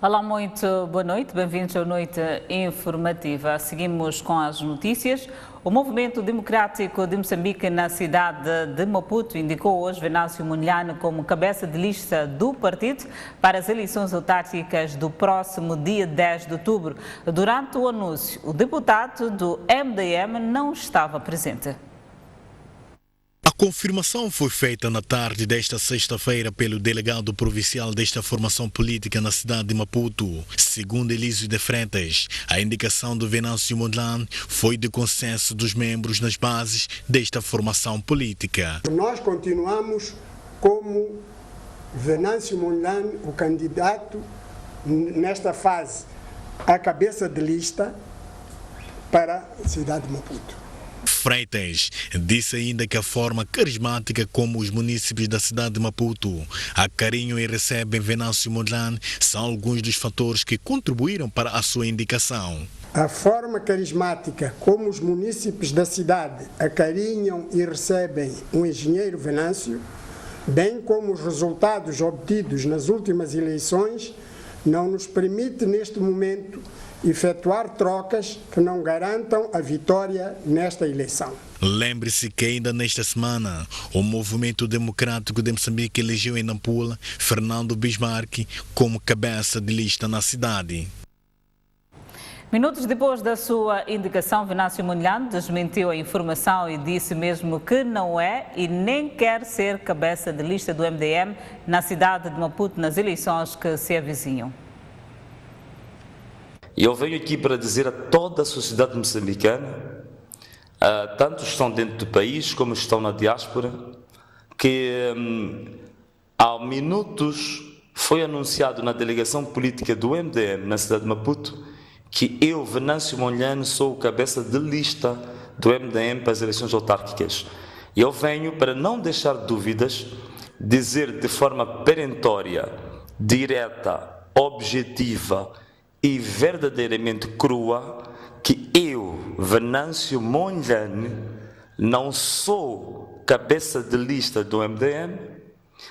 Olá, muito boa noite, bem-vindos à Noite Informativa. Seguimos com as notícias. O Movimento Democrático de Moçambique na cidade de Maputo indicou hoje Venâncio Mondlane como cabeça de lista do partido para as eleições autárquicas do próximo dia 10 de outubro. Durante o anúncio, o deputado do MDM não estava presente. A confirmação foi feita na tarde desta sexta-feira pelo delegado provincial desta formação política na cidade de Maputo. Segundo Elísio de Freitas, a indicação do Venâncio Mondlane foi de consenso dos membros nas bases desta formação política. Nós continuamos como Venâncio Mondlane, o candidato nesta fase, a cabeça de lista para a cidade de Maputo. Freitas disse ainda que a forma carismática como os munícipes da cidade de Maputo acarinham e recebem Venâncio Mondlane são alguns dos fatores que contribuíram para a sua indicação. A forma carismática como os munícipes da cidade acarinham e recebem o engenheiro Venâncio, bem como os resultados obtidos nas últimas eleições, não nos permite neste momento efetuar trocas que não garantam a vitória nesta eleição. Lembre-se que ainda nesta semana o Movimento Democrático de Moçambique elegeu em Nampula Fernando Bismarck como cabeça de lista na cidade. Minutos depois da sua indicação, Venâncio Mondlane desmentiu a informação e disse mesmo que não é e nem quer ser cabeça de lista do MDM na cidade de Maputo nas eleições que se avizinham. E eu venho aqui para dizer a toda a sociedade moçambicana, tanto estão dentro do país como estão na diáspora, que há minutos foi anunciado na delegação política do MDM na cidade de Maputo que eu, Venâncio Mondlane, sou o cabeça de lista do MDM para as eleições autárquicas. E eu venho para não deixar dúvidas, dizer de forma perentória, direta, objetiva e verdadeiramente crua que eu, Venâncio Mondlane, não sou cabeça de lista do MDM,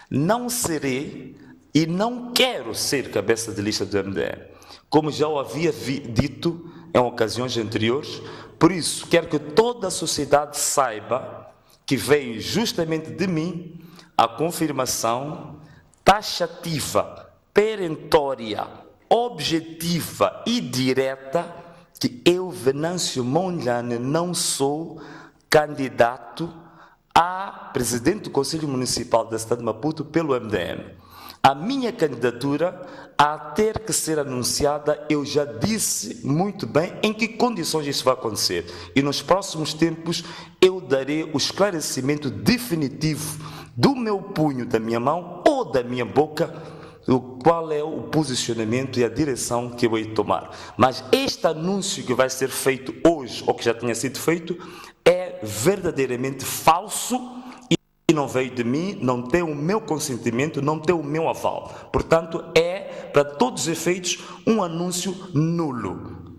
não serei e não quero ser cabeça de lista do MDM. Como já o havia dito em ocasiões anteriores, por isso quero que toda a sociedade saiba que veio justamente de mim a confirmação taxativa, perentória, objetiva e direta que eu, Venâncio Mondlane, não sou candidato a presidente do Conselho Municipal da cidade de Maputo pelo MDM. A minha candidatura, a ter que ser anunciada, eu já disse muito bem em que condições isso vai acontecer. E nos próximos tempos eu darei o esclarecimento definitivo do meu punho, da minha mão ou da minha boca, qual é o posicionamento e a direção que eu vou tomar. Mas este anúncio que vai ser feito hoje, ou que já tinha sido feito, é verdadeiramente falso e não veio de mim, não tem o meu consentimento, não tem o meu aval. Portanto, é, para todos os efeitos, um anúncio nulo.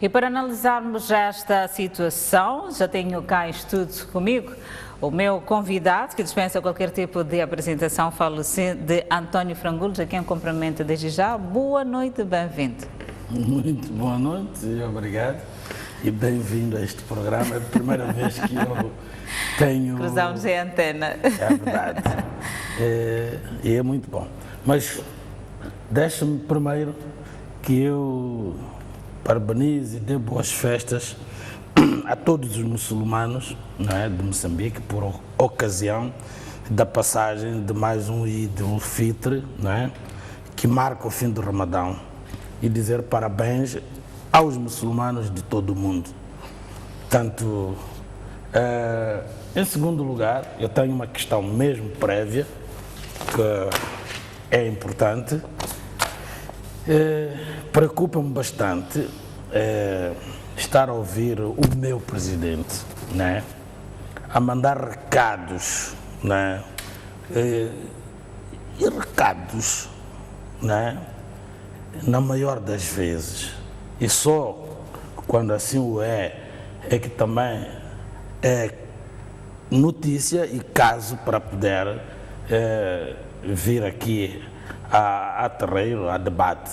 E para analisarmos esta situação, já tenho cá em estúdio comigo o meu convidado, que dispensa qualquer tipo de apresentação, falo-se de António Frangulos, a quem cumprimento desde já. Boa noite, bem-vindo. Muito boa noite e obrigado. E bem-vindo a este programa. É a primeira vez que eu tenho... Cruzamos a antena. É verdade. E é muito bom. Mas deixa-me primeiro que eu parabenize e dê boas festas a todos os muçulmanos, não é, de Moçambique, por ocasião da passagem de mais um Eid al-Fitr, não é, que marca o fim do Ramadão, e dizer parabéns aos muçulmanos de todo o mundo. Portanto, em segundo lugar, eu tenho uma questão mesmo prévia, que é importante. Preocupa-me bastante estar a ouvir o meu presidente, né, a mandar recados, né, e recados, né, na maior das vezes, e só quando assim o é que também é notícia e caso para poder vir aqui a terreiro, a debate.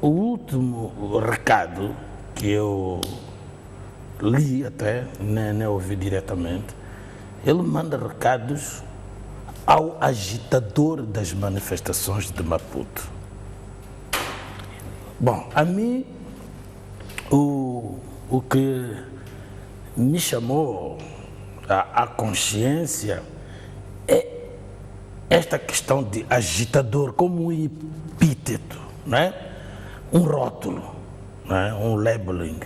O último recado que eu li até, nem ouvi diretamente, ele manda recados ao agitador das manifestações de Maputo. Bom, a mim, o que me chamou à consciência é esta questão de agitador como um epíteto, né? Um rótulo, né? Um labeling.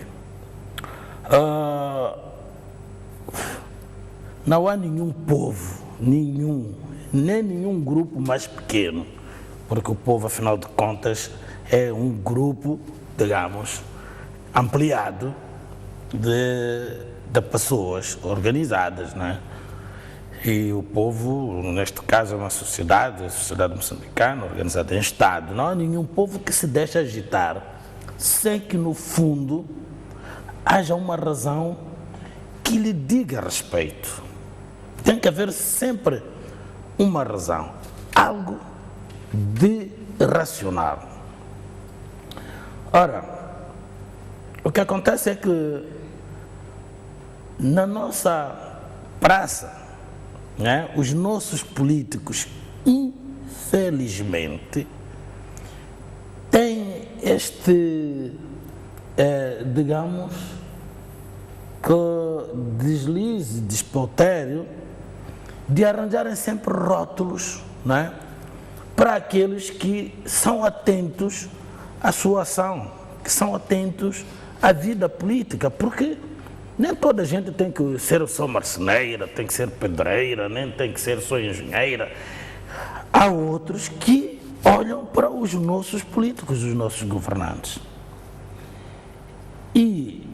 Não há nenhum povo, nem nenhum grupo mais pequeno, porque o povo, afinal de contas, é um grupo, digamos, ampliado de pessoas organizadas, né? E o povo, neste caso, é uma sociedade, a sociedade moçambicana, organizada em Estado. Não há nenhum povo que se deixe agitar sem que, no fundo, haja uma razão que lhe diga respeito. Tem que haver sempre uma razão, algo de racional. Ora, o que acontece é que na nossa praça, né, os nossos políticos, infelizmente, têm este, digamos, que deslize, despautério, de arranjarem sempre rótulos, né, para aqueles que são atentos à sua ação, que são atentos à vida política, porque nem toda a gente tem que ser só marceneira, tem que ser pedreira, nem tem que ser só engenheira. Há outros que olham para os nossos políticos, os nossos governantes. E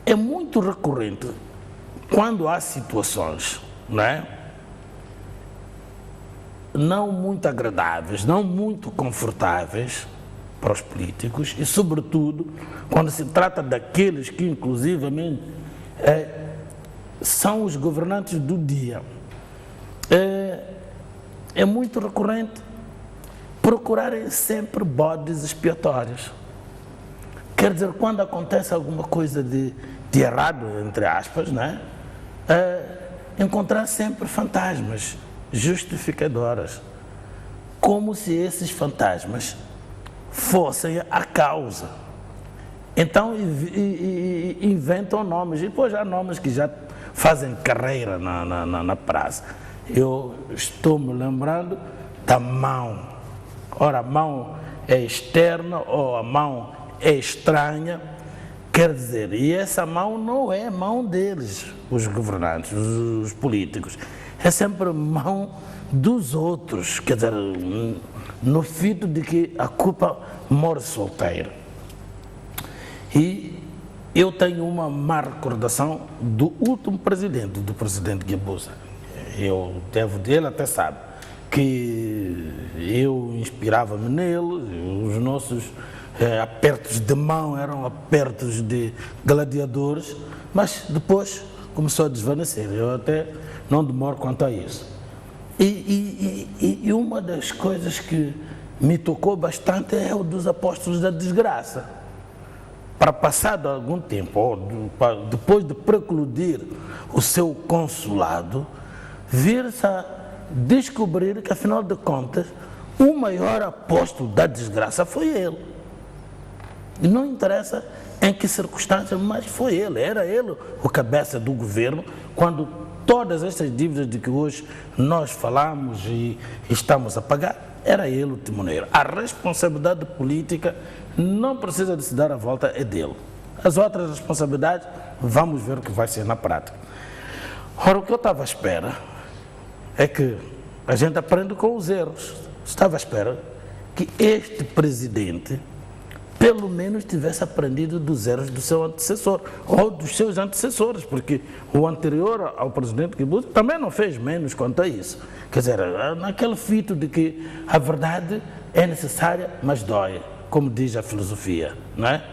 é muito recorrente, quando há situações, não muito agradáveis, não muito confortáveis para os políticos e, sobretudo, quando se trata daqueles que, inclusivamente, são os governantes do dia. É muito recorrente procurarem sempre bodes expiatórios. Quer dizer, quando acontece alguma coisa de errado, entre aspas, encontrar sempre fantasmas justificadoras, como se esses fantasmas fossem a causa. Então inventam nomes, e depois há nomes que já fazem carreira na praça. Eu estou me lembrando da mão. Ora, a mão é externa ou a mão é estranha, quer dizer, e essa mão não é mão deles, os governantes, os políticos, é sempre mão dos outros, quer dizer, no fito de que a culpa mora solteira. E eu tenho uma má recordação do último presidente, do presidente Guebuza. Eu devo dele, até sabe, que eu inspirava-me nele, os nossos apertos de mão eram apertos de gladiadores, mas depois começou a desvanecer. Eu até não demoro quanto a isso. E uma das coisas que me tocou bastante é o dos apóstolos da desgraça. Para passado algum tempo, ou depois de precludir o seu consulado, vir-se a descobrir que, afinal de contas, o maior apóstolo da desgraça foi ele. E não interessa em que circunstância, mas foi ele, era ele o cabeça do governo, quando todas estas dívidas de que hoje nós falamos e estamos a pagar, era ele o timoneiro. A responsabilidade política não precisa de se dar a volta, é dele. As outras responsabilidades, vamos ver o que vai ser na prática. Ora, o que eu estava à espera é que a gente aprende com os erros. Estava à espera que este presidente pelo menos tivesse aprendido dos erros do seu antecessor, ou dos seus antecessores, porque o anterior ao presidente Guebuza também não fez menos quanto a isso. Quer dizer, naquele fito de que a verdade é necessária, mas dói, como diz a filosofia, não é?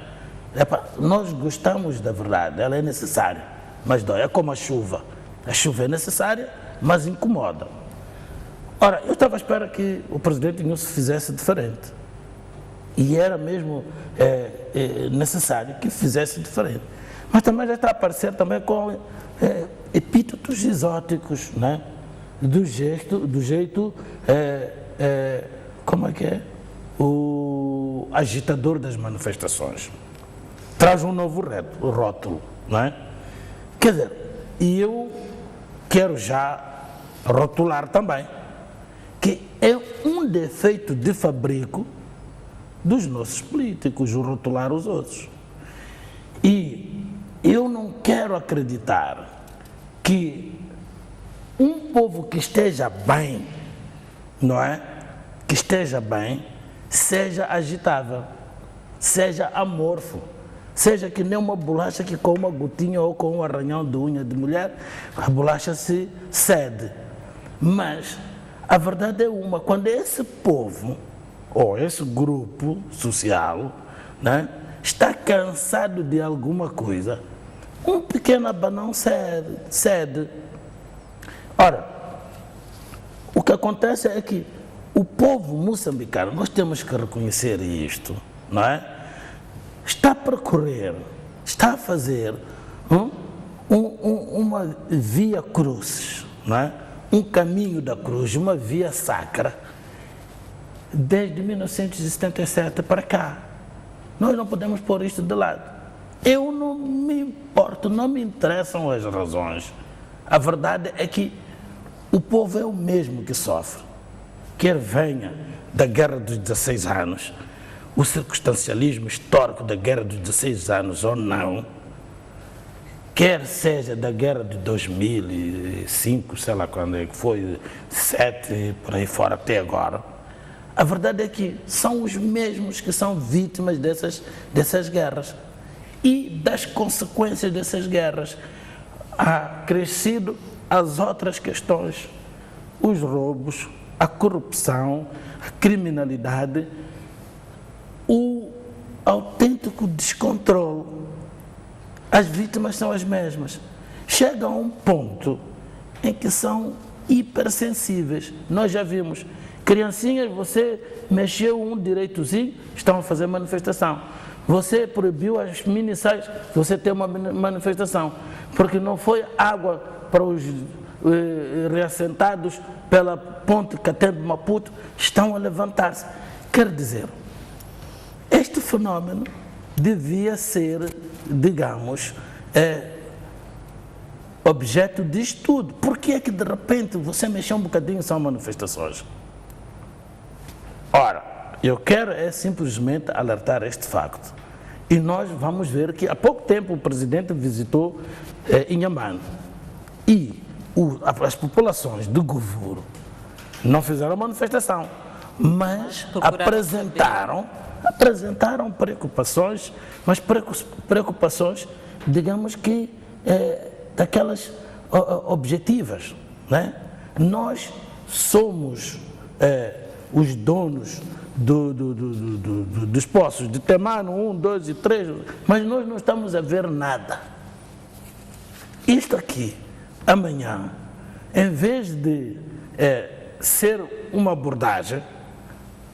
Nós gostamos da verdade, ela é necessária, mas dói. É como a chuva é necessária, mas incomoda. Ora, eu estava à espera que o presidente Inúcio fizesse diferente. E era mesmo necessário que fizesse diferente. Mas também já está a aparecer também com epítetos exóticos, né? Do jeito como é que é? O agitador das manifestações. Traz um novo rótulo, não é? Quer dizer, e eu quero já rotular também que é um defeito de fabrico dos nossos políticos, o rotular os outros. E eu não quero acreditar que um povo que esteja bem, não é? Que esteja bem, seja agitável, seja amorfo, seja que nem uma bolacha que com uma gotinha ou com um arranhão de unha de mulher, a bolacha se cede. Mas a verdade é uma, quando esse povo, ou esse grupo social, né, está cansado de alguma coisa, um pequeno abanão cede. Ora, o que acontece é que o povo moçambicano, nós temos que reconhecer isto, não é? Está a percorrer, está a fazer uma via crucis, não é? Um caminho da cruz, uma via sacra, desde 1977 para cá. Nós não podemos pôr isto de lado. Eu não me importo, não me interessam as razões. A verdade é que o povo é o mesmo que sofre. Quer venha da Guerra dos 16 anos, o circunstancialismo histórico da Guerra dos 16 anos ou não, quer seja da Guerra de 2005, sei lá quando é que foi, 7, por aí fora até agora, a verdade é que são os mesmos que são vítimas dessas guerras e das consequências dessas guerras. Há crescido as outras questões, os roubos, a corrupção, a criminalidade, o autêntico descontrole. As vítimas são as mesmas. Chega a um ponto em que são hipersensíveis. Nós já vimos, criancinhas, você mexeu um direitozinho, estão a fazer manifestação. Você proibiu as minissais, você tem uma manifestação. Porque não foi água para os reassentados pela ponte Catembe-Maputo, estão a levantar-se. Quer dizer, este fenómeno devia ser, digamos, objeto de estudo. Por que é que de repente você mexeu um bocadinho são manifestações? Ora, eu quero simplesmente alertar este facto. E nós vamos ver que há pouco tempo o presidente visitou Inhambane e as populações de Govuro não fizeram manifestação, mas apresentaram preocupações, mas preocupações, digamos que, daquelas objetivas, né? Nós somos os donos dos poços de Temano, 1, 2 e 3, mas nós não estamos a ver nada. Isto aqui, amanhã, em vez de ser uma abordagem,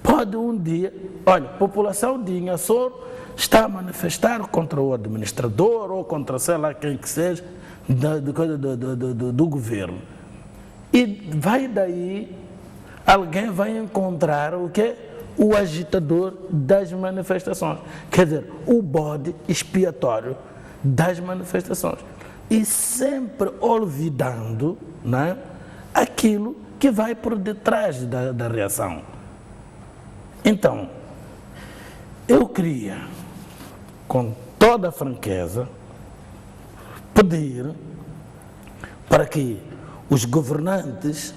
pode um dia, olha, a população de Inhassor está a manifestar contra o administrador ou contra sei lá quem que seja do governo. E vai daí, alguém vai encontrar o quê? O agitador das manifestações. Quer dizer, o bode expiatório das manifestações. E sempre olvidando, né, aquilo que vai por detrás da reação. Então, eu queria, com toda a franqueza, pedir para que os governantes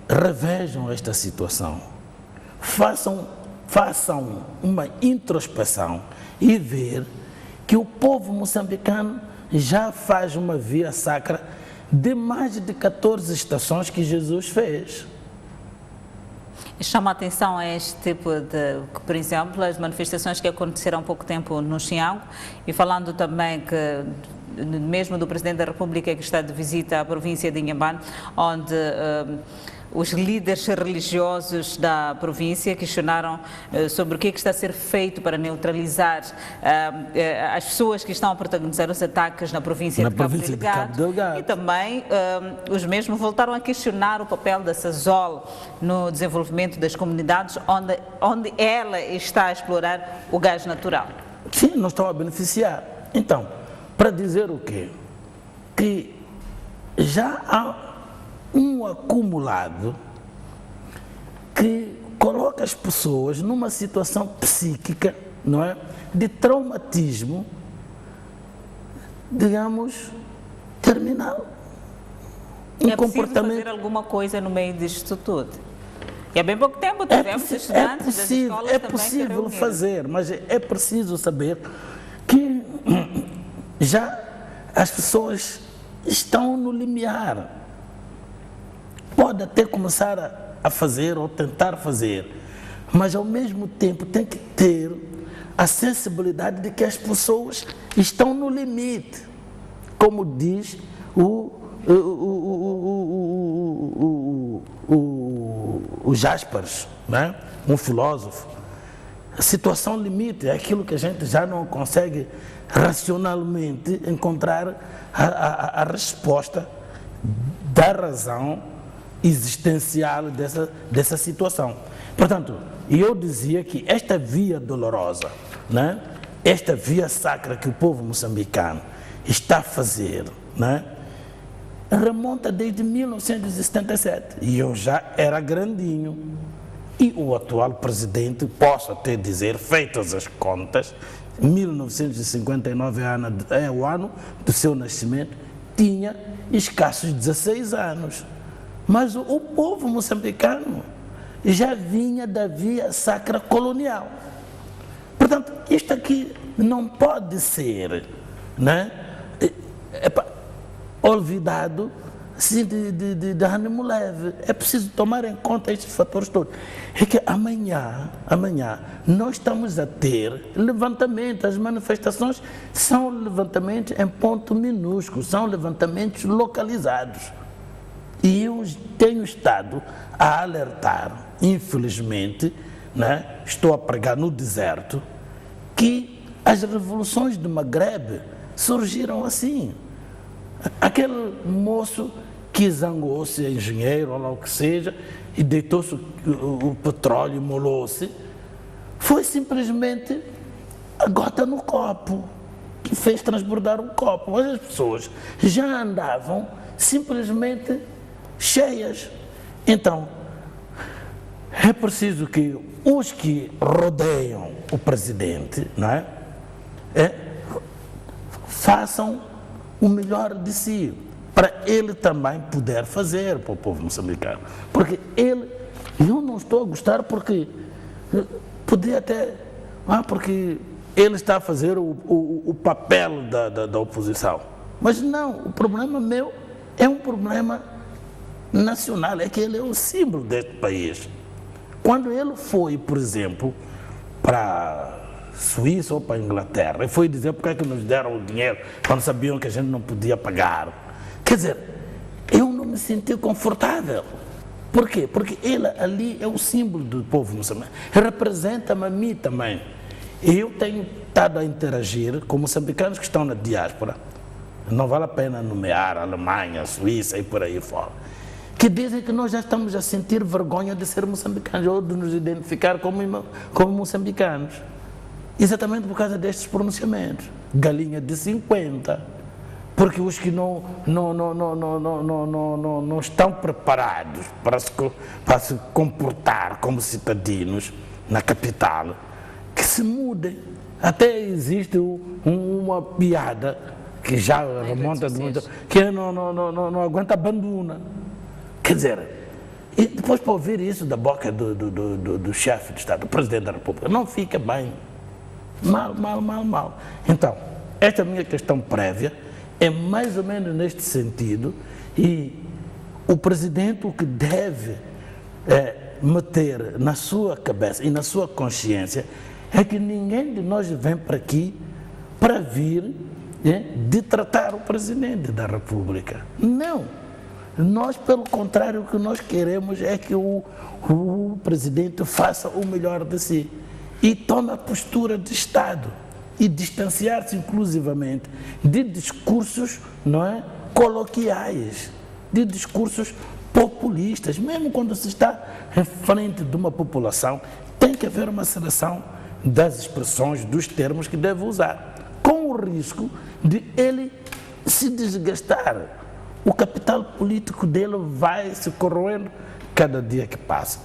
revejam esta situação, façam uma introspeção e ver que o povo moçambicano já faz uma via sacra de mais de 14 estações que Jesus fez. Chama a atenção a este tipo de, por exemplo, as manifestações que aconteceram há pouco tempo no Chiango, e falando também que mesmo do Presidente da República que está de visita à província de Inhambane, onde os líderes religiosos da província questionaram sobre o que está a ser feito para neutralizar as pessoas que estão a protagonizar os ataques na província de Cabo Delgado. E também os mesmos voltaram a questionar o papel da SASOL no desenvolvimento das comunidades onde ela está a explorar o gás natural. Sim, não estão a beneficiar. Então, para dizer o quê? Que já há um acumulado que coloca as pessoas numa situação psíquica, não é? De traumatismo, digamos, terminal. É preciso fazer alguma coisa no meio disto tudo. E há bem pouco tempo tivemos estudantes das escolas é possível fazer, mas é preciso saber que já as pessoas estão no limiar. Pode até começar a fazer ou tentar fazer, mas ao mesmo tempo tem que ter a sensibilidade de que as pessoas estão no limite, como diz o Jaspers, né? Um filósofo. A situação limite é aquilo que a gente já não consegue racionalmente encontrar a resposta da razão existencial dessa situação. Portanto, eu dizia que esta via dolorosa, né? Esta via sacra que o povo moçambicano está a fazer, né? Remonta desde 1977 e eu já era grandinho. E o atual presidente, posso até dizer, feitas as contas, 1959 é o ano do seu nascimento, tinha escassos 16 anos. Mas o povo moçambicano já vinha da via sacra colonial. Portanto, isto aqui não pode ser, né, olvidado assim, de ânimo leve. É preciso tomar em conta estes fatores todos. É que amanhã nós estamos a ter levantamento. As manifestações são levantamentos em ponto minúsculo, são levantamentos localizados. E eu tenho estado a alertar, infelizmente, né, estou a pregar no deserto, que as revoluções do Maghreb surgiram assim. Aquele moço que zangou-se, engenheiro, ou lá o que seja, e deitou-se o petróleo e molou-se, foi simplesmente a gota no copo, que fez transbordar o copo. Mas as pessoas já andavam simplesmente cheias. Então, é preciso que os que rodeiam o presidente, não é? Façam o melhor de si, para ele também poder fazer para o povo moçambicano. Porque eu não estou a gostar porque podia até, porque ele está a fazer o papel da oposição. Mas não, o problema meu é um problema nacional, é que ele é o símbolo deste país. Quando ele foi, por exemplo, para Suíça ou para a Inglaterra, e foi dizer porque é que nos deram o dinheiro quando sabiam que a gente não podia pagar. Quer dizer, eu não me senti confortável. Por quê? Porque ele ali é o símbolo do povo moçambicano. Representa-me a mim também. E eu tenho estado a interagir com moçambicanos que estão na diáspora. Não vale a pena nomear a Alemanha, a Suíça e por aí fora. Que dizem que nós já estamos a sentir vergonha de ser moçambicanos ou de nos identificar como moçambicanos. Exatamente por causa destes pronunciamentos. Galinha de 50. Porque os que não estão preparados para se comportar como cidadãos na capital, que se mudem. Até existe uma piada que já remonta de muito, que não aguenta abandona. Quer dizer, e depois para ouvir isso da boca do chefe de Estado, do Presidente da República, não fica bem. Mal. Então, esta minha questão prévia é mais ou menos neste sentido, e o Presidente o que deve meter na sua cabeça e na sua consciência é que ninguém de nós vem para aqui para vir de tratar o Presidente da República. Não. Nós, pelo contrário, o que nós queremos é que o presidente faça o melhor de si e tome a postura de Estado e distanciar-se inclusivamente de discursos, não é, coloquiais, de discursos populistas. Mesmo quando se está em frente de uma população, tem que haver uma seleção das expressões, dos termos que deve usar, com o risco de ele se desgastar. O capital político dele vai se corroendo cada dia que passa.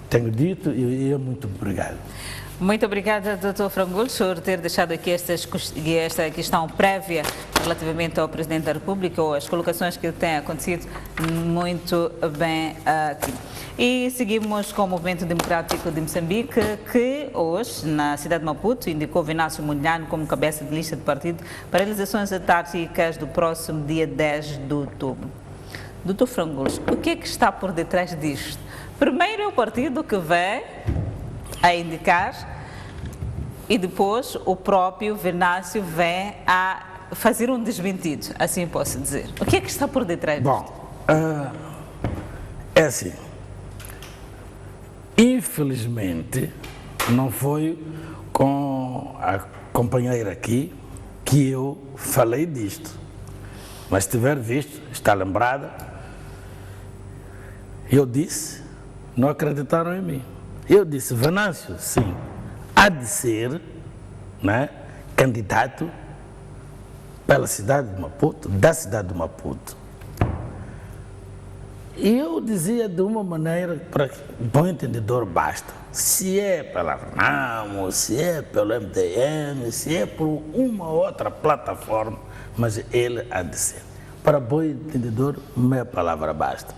Tenho dito e muito obrigado. Muito obrigada, Dr. Frangoullis, por ter deixado aqui esta questão prévia relativamente ao Presidente da República ou as colocações que têm acontecido muito bem aqui. E seguimos com o Movimento Democrático de Moçambique, que hoje, na cidade de Maputo, indicou Venâncio Mondlane como cabeça de lista de partido para eleições autárquicas do próximo dia 10 de outubro. Dr. Frangoullis, o que é que está por detrás disto? Primeiro é o partido que vem a indicar e depois o próprio Venâncio vem a fazer um desmentido, assim posso dizer. O que é que está por detrás disto? Bom, é assim, infelizmente não foi com a companheira aqui que eu falei disto, mas se tiver visto, está lembrada, eu disse, não acreditaram em mim. Eu disse, Venâncio, sim, há de ser, né, candidato pela cidade de Maputo, da cidade de Maputo. E eu dizia de uma maneira, para bom entendedor basta, se é pela Renamo, se é pelo MDM, se é por uma outra plataforma, mas ele há de ser. Para bom entendedor, meia palavra basta.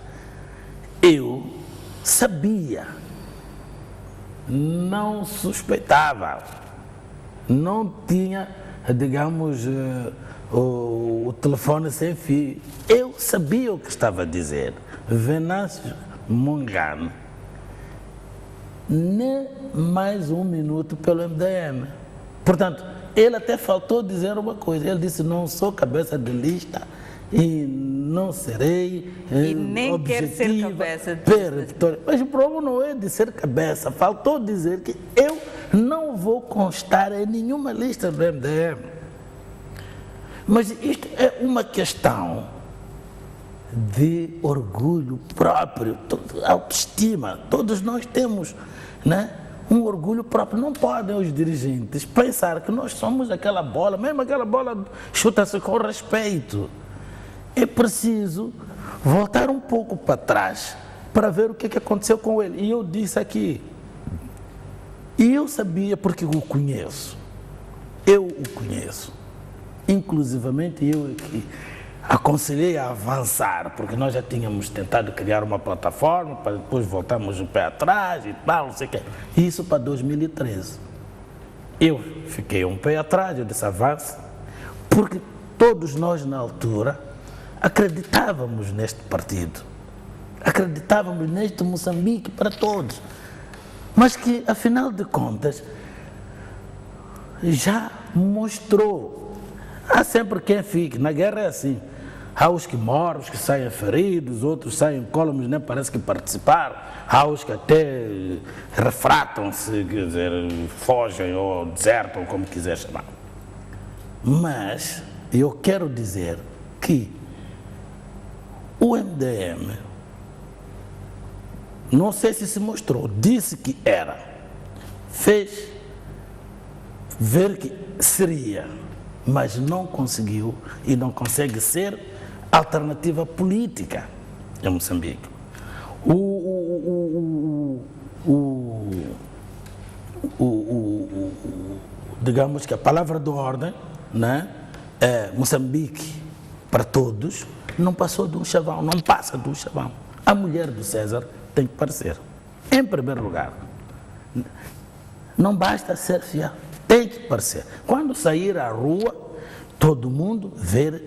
Eu sabia, não suspeitava, não tinha, digamos, o telefone sem fio. Eu sabia o que estava a dizer. Venâncio Mondlane, nem mais um minuto pelo MDM. Portanto, ele até faltou dizer uma coisa. Ele disse, não sou cabeça de lista e não serei e nem quer ser cabeça de lista. Mas o problema não é de ser cabeça. Faltou dizer que eu não vou constar em nenhuma lista do MDM. Mas isto é uma questão de orgulho próprio, autoestima. Todos nós temos, né, um orgulho próprio. Não podem os dirigentes pensar que nós somos aquela bola, mesmo aquela bola chuta-se com respeito. É preciso voltar um pouco para trás para ver o que aconteceu com ele. E eu disse aqui, e eu sabia porque o conheço. Eu o conheço. Inclusivamente eu que aconselhei a avançar, porque nós já tínhamos tentado criar uma plataforma, para depois voltarmos o pé atrás e tal, não sei o quê. Isso para 2013. Eu fiquei um pé atrás, eu disse avance, porque todos nós na altura acreditávamos neste partido, acreditávamos neste Moçambique para todos, mas que, afinal de contas, já mostrou. Há sempre quem fique, na guerra é assim, há os que morrem, os que saem feridos, outros saem incólumes, nem parece que participaram, há os que até refratam-se, quer dizer, fogem ou desertam, como quiser chamar. Mas eu quero dizer que o MDM, não sei se mostrou, disse que era, fez ver que seria, mas não conseguiu e não consegue ser alternativa política em Moçambique. Digamos que a palavra de ordem, né, é Moçambique para todos, não passou de um chavão, não passa de um chavão. A mulher do César tem que parecer. Em primeiro lugar, não basta ser fiel, tem que parecer. Quando sair à rua, todo mundo vê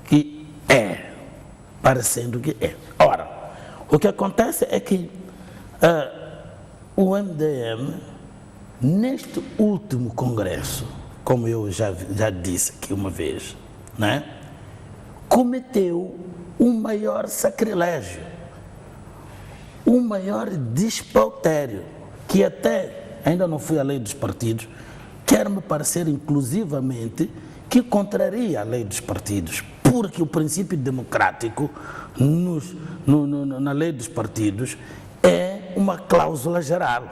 que é, parecendo que é. Ora, o que acontece é que o MDM, neste último congresso, como eu já disse aqui uma vez, né, cometeu o maior sacrilégio, o maior despautério, que até, ainda não fui à lei dos partidos, quer-me parecer inclusivamente que contraria a lei dos partidos, porque o princípio democrático na lei dos partidos é uma cláusula geral.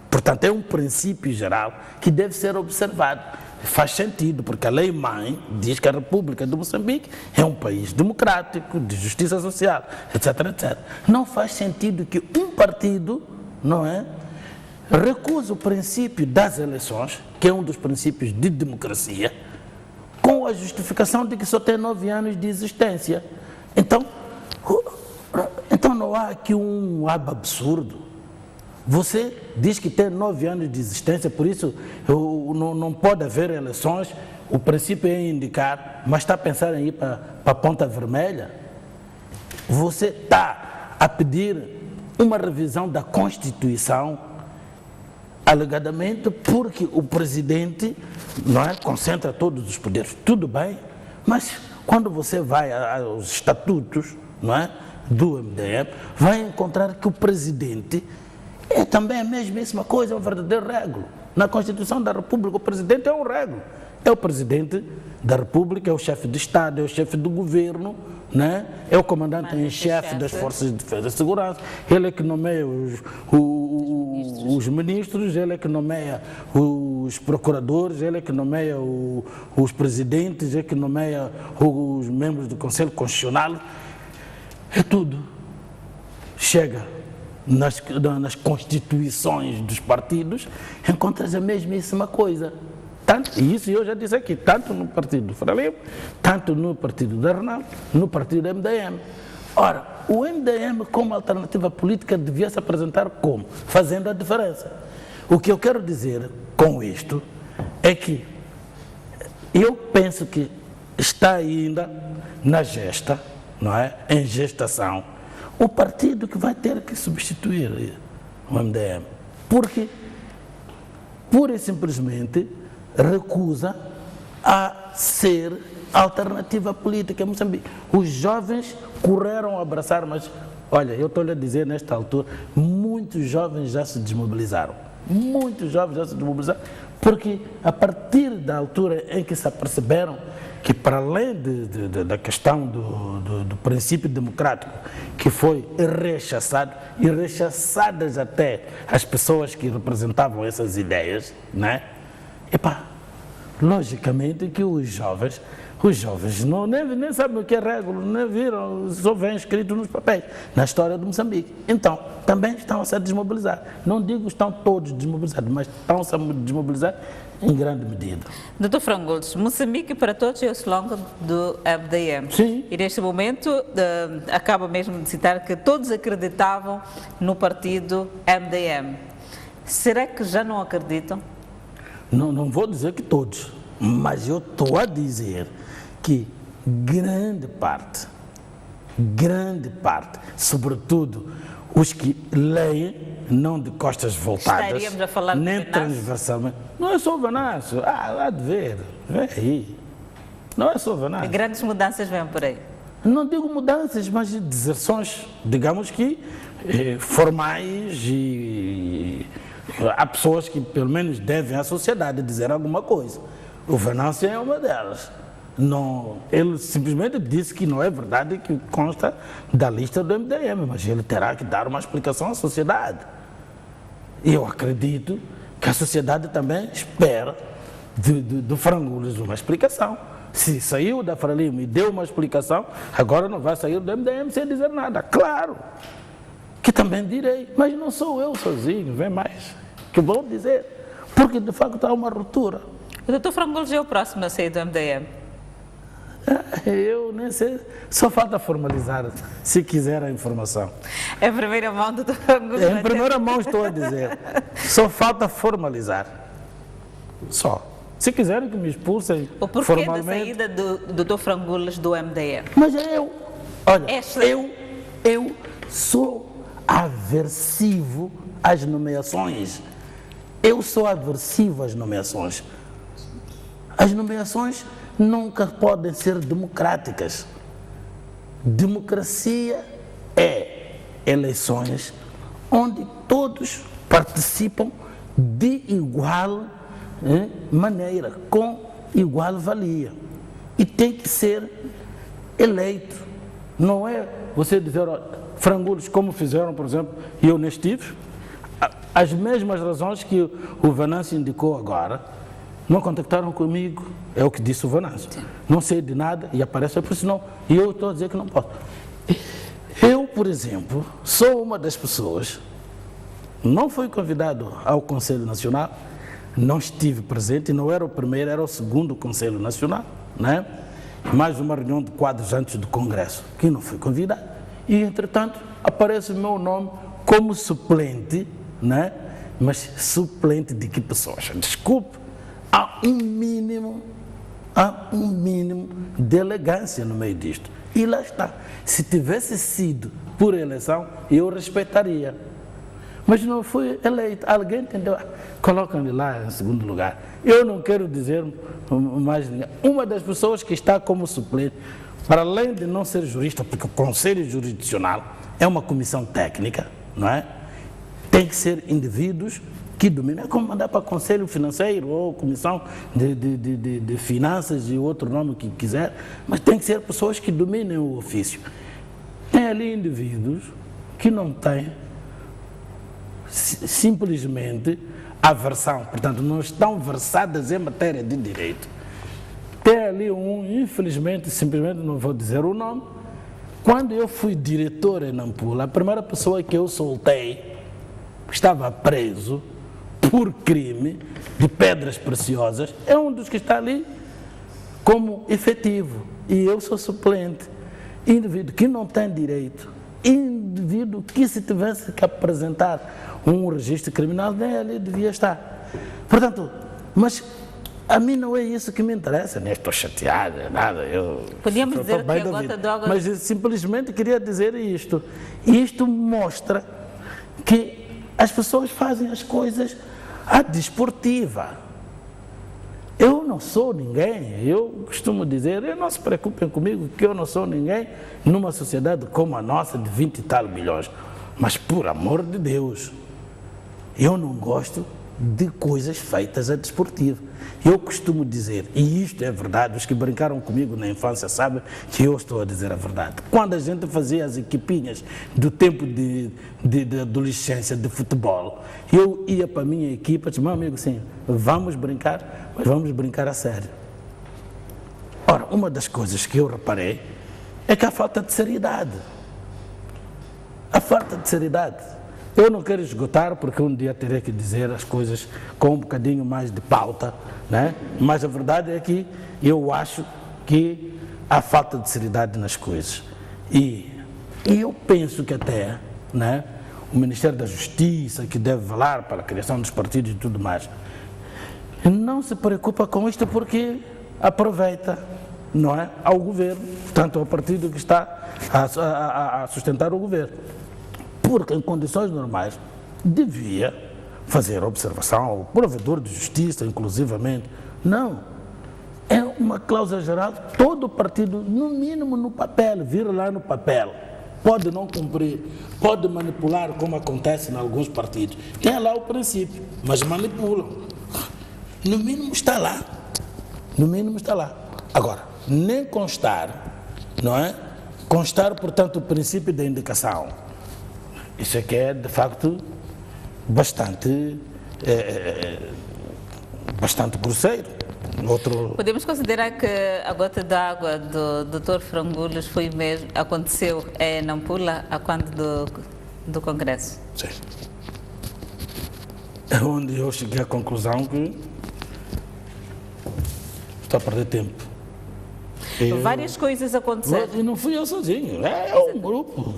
Portanto, é um princípio geral que deve ser observado. Faz sentido, porque a lei-mãe diz que a República de Moçambique é um país democrático, de justiça social, etc, etc. Não faz sentido que um partido, não é, recuse o princípio das eleições, que é um dos princípios de democracia, com a justificação de que só tem 9 anos de existência. Então não há aqui um absurdo. Você diz que tem 9 anos de existência, por isso não pode haver eleições, o princípio é indicar, mas está a pensar em ir para a Ponta Vermelha? Você está a pedir uma revisão da Constituição, alegadamente porque o presidente, não é, concentra todos os poderes. Tudo bem, mas quando você vai aos estatutos, não é, do MDM, vai encontrar que o presidente é também a mesmíssima coisa, é um verdadeiro régulo. Na Constituição da República, o presidente é um régulo. É o presidente da República, é o chefe de Estado, é o chefe do governo, né? É o comandante em chefe das Forças de Defesa e Segurança, ele é que nomeia os ministros, ele é que nomeia os procuradores, ele é que nomeia os presidentes, ele é que nomeia os membros do Conselho Constitucional. É tudo. Chega nas constituições dos partidos, encontras a mesmíssima coisa. E isso eu já disse aqui, tanto no partido do Frelimo, tanto no partido da Renal, no partido do MDM. Ora, o MDM como alternativa política devia se apresentar como? Fazendo a diferença. O que eu quero dizer com isto é que eu penso que está ainda na gesta, não é? Em gestação, o partido que vai ter que substituir o MDM. Porque, pura e simplesmente, recusa a ser alternativa política em Moçambique. Os jovens correram a abraçar, mas, olha, eu estou-lhe a dizer nesta altura, muitos jovens já se desmobilizaram. Muitos jovens já se desmobilizaram, porque a partir da altura em que se aperceberam que, para além da questão do princípio democrático, que foi rechaçado, e rechaçadas até as pessoas que representavam essas ideias, né? Epá, logicamente que os jovens nem sabem o que é régulo, nem viram, só vem escrito nos papéis, na história de Moçambique. Então, também estão a se desmobilizar. Não digo que estão todos desmobilizados, mas estão a se desmobilizar em grande medida. Dr. Frangoles, Moçambique para todos é o slogan do MDM. Sim. E neste momento acaba mesmo de citar que todos acreditavam no partido MDM. Será que já não acreditam? Não vou dizer que todos, mas eu estou a dizer que grande parte, sobretudo os que leem, não de costas voltadas, estaríamos a falar nem de transversalmente. Não é só o Venâncio, há de ver, vem aí. Não é só o Venâncio. Grandes mudanças vêm por aí. Não digo mudanças, mas deserções, digamos que formais, e há pessoas que pelo menos devem à sociedade dizer alguma coisa. O Venâncio é uma delas. Não, ele simplesmente disse que não é verdade que consta da lista do MDM, mas ele terá que dar uma explicação à sociedade. E eu acredito que a sociedade também espera do Frangoles uma explicação. Se saiu da Frelimo e deu uma explicação, agora não vai sair do MDM sem dizer nada. Claro que também direi, mas não sou eu sozinho, vem mais, que vou dizer, porque de facto há uma ruptura. O Dr. Frangoles é o próximo a sair do MDM? Eu nem sei, só falta formalizar, se quiser a informação. Em primeira mão, Dr. Frangoles. Em primeira mão estou a dizer, só falta formalizar. Só. Se quiserem que me expulsem o porquê formalmente. Da saída do Dr. Frangoles do MDM? Mas olha, eu sou aversivo às nomeações. Eu sou aversivo às nomeações. As nomeações nunca podem ser democráticas. Democracia é eleições onde todos participam de igual maneira, com igual valia. E tem que ser eleito. Não é você dizer, frangulos, como fizeram, por exemplo, e eu nem estive, as mesmas razões que o Venâncio indicou agora, não contactaram comigo, é o que disse o Venâncio. Não sei de nada e aparece, por isso não, e eu estou a dizer que não posso. Eu, por exemplo, sou uma das pessoas, não fui convidado ao Conselho Nacional, não estive presente, não era o primeiro, era o segundo Conselho Nacional, né? Mais uma reunião de quadros antes do Congresso, que não fui convidado. E, entretanto, aparece o meu nome como suplente, né? Mas suplente de que pessoas? Desculpe, há um mínimo de elegância no meio disto. E lá está. Se tivesse sido por eleição, eu respeitaria. Mas não fui eleito. Alguém entendeu? Colocam-me lá em segundo lugar. Eu não quero dizer mais ninguém. Uma das pessoas que está como suplente, para além de não ser jurista, porque o Conselho Jurisdicional é uma comissão técnica, não é? Tem que ser indivíduos que dominam. É como mandar para o Conselho Financeiro ou Comissão de Finanças e outro nome que quiser, mas tem que ser pessoas que dominem o ofício. Tem ali indivíduos que não têm simplesmente a versão, portanto, não estão versadas em matéria de direito. Tem ali infelizmente, simplesmente não vou dizer o nome, quando eu fui diretor em Nampula, a primeira pessoa que eu soltei estava preso por crime de pedras preciosas, é um dos que está ali como efetivo, e eu sou suplente. Indivíduo que não tem direito, indivíduo que se tivesse que apresentar um registro criminal, nem ali devia estar. Portanto, mas a mim não é isso que me interessa, nem estou chateado, nada. Podíamos dizer que a gota d'água... Mas eu simplesmente queria dizer isto. Isto mostra que as pessoas fazem as coisas à desportiva. Eu não sou ninguém, eu costumo dizer, não se preocupem comigo que eu não sou ninguém numa sociedade como a nossa de 20 e tal bilhões. Mas, por amor de Deus, eu não gosto de coisas feitas a desportivo. Eu costumo dizer, e isto é verdade, os que brincaram comigo na infância sabem que eu estou a dizer a verdade. Quando a gente fazia as equipinhas do tempo de adolescência de futebol, eu ia para a minha equipa e disse, meu amigo, sim, vamos brincar, mas vamos brincar a sério. Ora, uma das coisas que eu reparei é que há falta de seriedade. A falta de seriedade. Eu não quero esgotar, porque um dia terei que dizer as coisas com um bocadinho mais de pauta, né? Mas a verdade é que eu acho que há falta de seriedade nas coisas. E eu penso que até, né, o Ministério da Justiça, que deve velar para a criação dos partidos e tudo mais, não se preocupa com isto porque aproveita, não é, ao governo, portanto ao partido que está a sustentar o governo. Porque em condições normais devia fazer observação ao provedor de justiça, inclusivamente. Não. É uma cláusula geral, todo partido, no mínimo no papel, vira lá no papel. Pode não cumprir, pode manipular, como acontece em alguns partidos. Tem lá o princípio, mas manipulam. No mínimo está lá. No mínimo está lá. Agora, nem constar, não é? Constar, portanto, o princípio da indicação. Isso é que é, de facto, bastante grosseiro. Podemos considerar que a gota d'água do Dr. Frangulos aconteceu em Nampula, a quando do Congresso? Sim. É onde eu cheguei à conclusão que estou a perder tempo. Várias coisas aconteceram. E não fui eu sozinho, é um grupo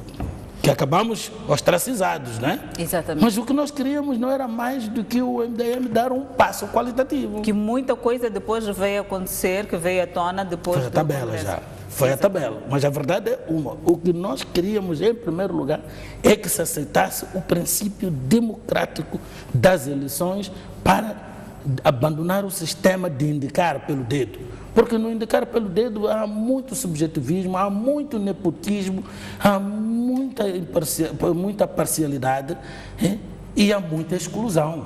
que acabamos ostracizados, né? Exatamente. Mas o que nós queríamos não era mais do que o MDM dar um passo qualitativo. Que muita coisa depois veio acontecer, que veio à tona depois Foi a tabela Congresso. já. Foi a tabela. Mas a verdade é uma. O que nós queríamos, em primeiro lugar, é que se aceitasse o princípio democrático das eleições para abandonar o sistema de indicar pelo dedo. Porque no indicar pelo dedo há muito subjetivismo, há muito nepotismo, há muita parcialidade, e há muita exclusão.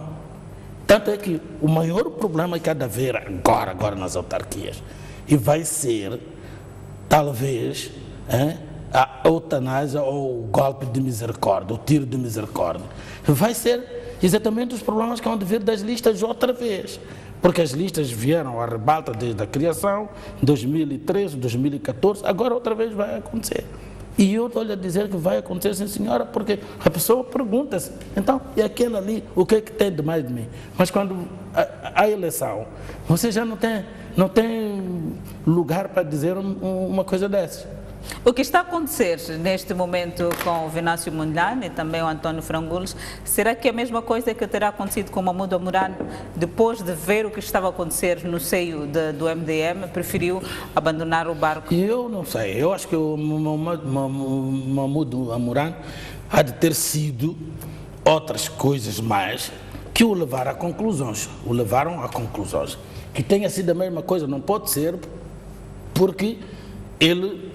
Tanto é que o maior problema que há de haver agora nas autarquias, e vai ser, talvez, a eutanásia ou o golpe de misericórdia, o tiro de misericórdia, vai ser exatamente os problemas que vão vir das listas outra vez. Porque as listas vieram à rebalta desde a criação, 2013, 2014, agora outra vez vai acontecer. E eu estou-lhe a dizer que vai acontecer, sim senhora, porque a pessoa pergunta-se, então, e aquele ali, o que é que tem de mais de mim? Mas quando a eleição, você já não tem lugar para dizer uma coisa dessas. O que está a acontecer neste momento com o Venâncio Mondlane e também o António Frangulos, será que é a mesma coisa que terá acontecido com o Mahmoud Amoran depois de ver o que estava a acontecer no seio do MDM, preferiu abandonar o barco? Eu não sei, eu acho que o Mahmoud Amoran há de ter sido outras coisas mais que o levaram a conclusões, Que tenha sido a mesma coisa, não pode ser, porque ele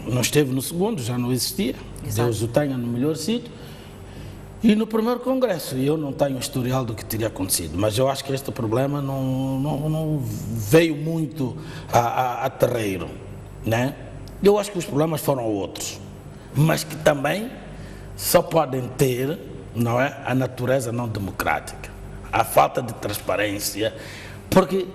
não esteve no segundo, já não existia. Exato. Deus o tenha no melhor sítio. E no primeiro congresso, eu não tenho historial do que teria acontecido, mas eu acho que este problema não veio muito a terreiro, né? Eu acho que os problemas foram outros, mas que também só podem ter, não é, a natureza não democrática, a falta de transparência, porque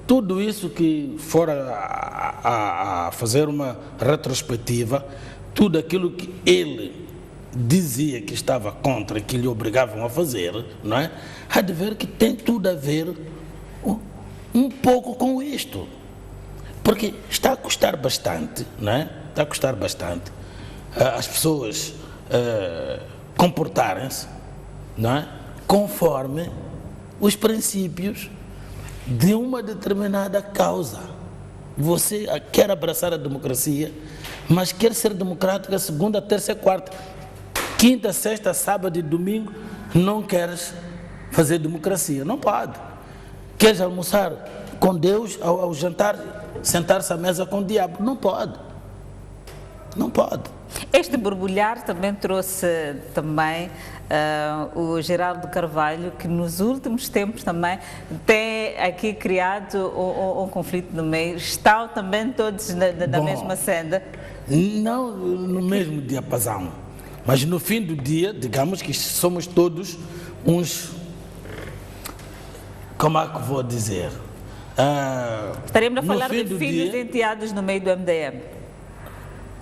tudo isso que for a fazer uma retrospectiva, tudo aquilo que ele dizia que estava contra, que lhe obrigavam a fazer, não é? Há de ver que tem tudo a ver um pouco com isto. Porque está a custar bastante, não é? Está a custar bastante as pessoas comportarem-se, não é? Conforme os princípios de uma determinada causa. Você quer abraçar a democracia, mas quer ser democrática segunda, terça e quarta. Quinta, sexta, sábado e domingo não queres fazer democracia. Não pode. Queres almoçar com Deus, ao jantar, sentar-se à mesa com o diabo. Não pode. Não pode. Este borbulhar também trouxe também o Geraldo Carvalho, que nos últimos tempos também tem aqui criado um conflito no meio. Estão também todos na mesma senda? Não no mesmo diapasão, mas no fim do dia, digamos que somos todos uns, como é que vou dizer? Estaremos a falar de filhos enteados no meio do MDM.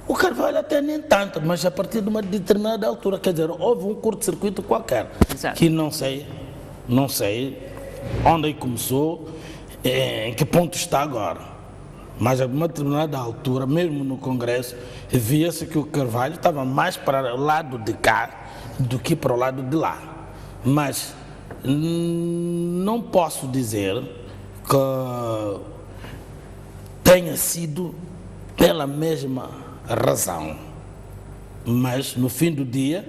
O Carvalho até nem tanto, mas a partir de uma determinada altura, quer dizer, houve um curto-circuito qualquer. Exato. Que não sei onde começou, em que ponto está agora. Mas a uma determinada altura, mesmo no Congresso, via-se que o Carvalho estava mais para o lado de cá do que para o lado de lá. Mas não posso dizer que tenha sido pela mesma razão, mas no fim do dia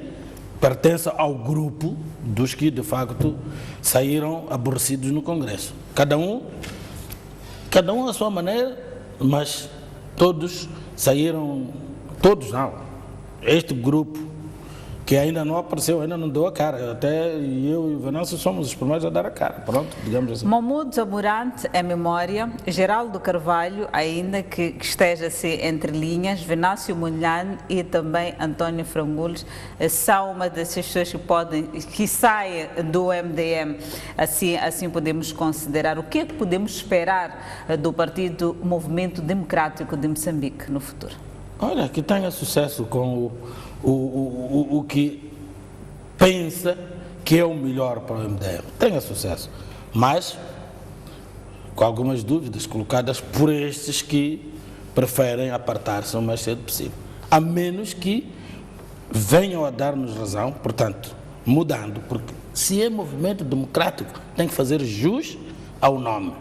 pertence ao grupo dos que de facto saíram aborrecidos no Congresso. Cada um à sua maneira, mas todos saíram, todos não. Este grupo que ainda não apareceu, ainda não deu a cara. Até eu e o Venâncio somos os primeiros a dar a cara. Pronto, digamos assim. Mahmoud Amoran é memória, Geraldo Carvalho, ainda que esteja-se entre linhas, Venâncio Mondlane e também António Frangulos são uma dessas pessoas que saem do MDM. Assim podemos considerar. O que é que podemos esperar do Partido Movimento Democrático de Moçambique no futuro? Olha, que tenha sucesso com o que pensa que é o melhor para o MDM. Tenha sucesso. Mas com algumas dúvidas colocadas por estes que preferem apartar-se o mais cedo possível. A menos que venham a dar-nos razão, portanto, mudando, porque se é movimento democrático, tem que fazer jus ao nome.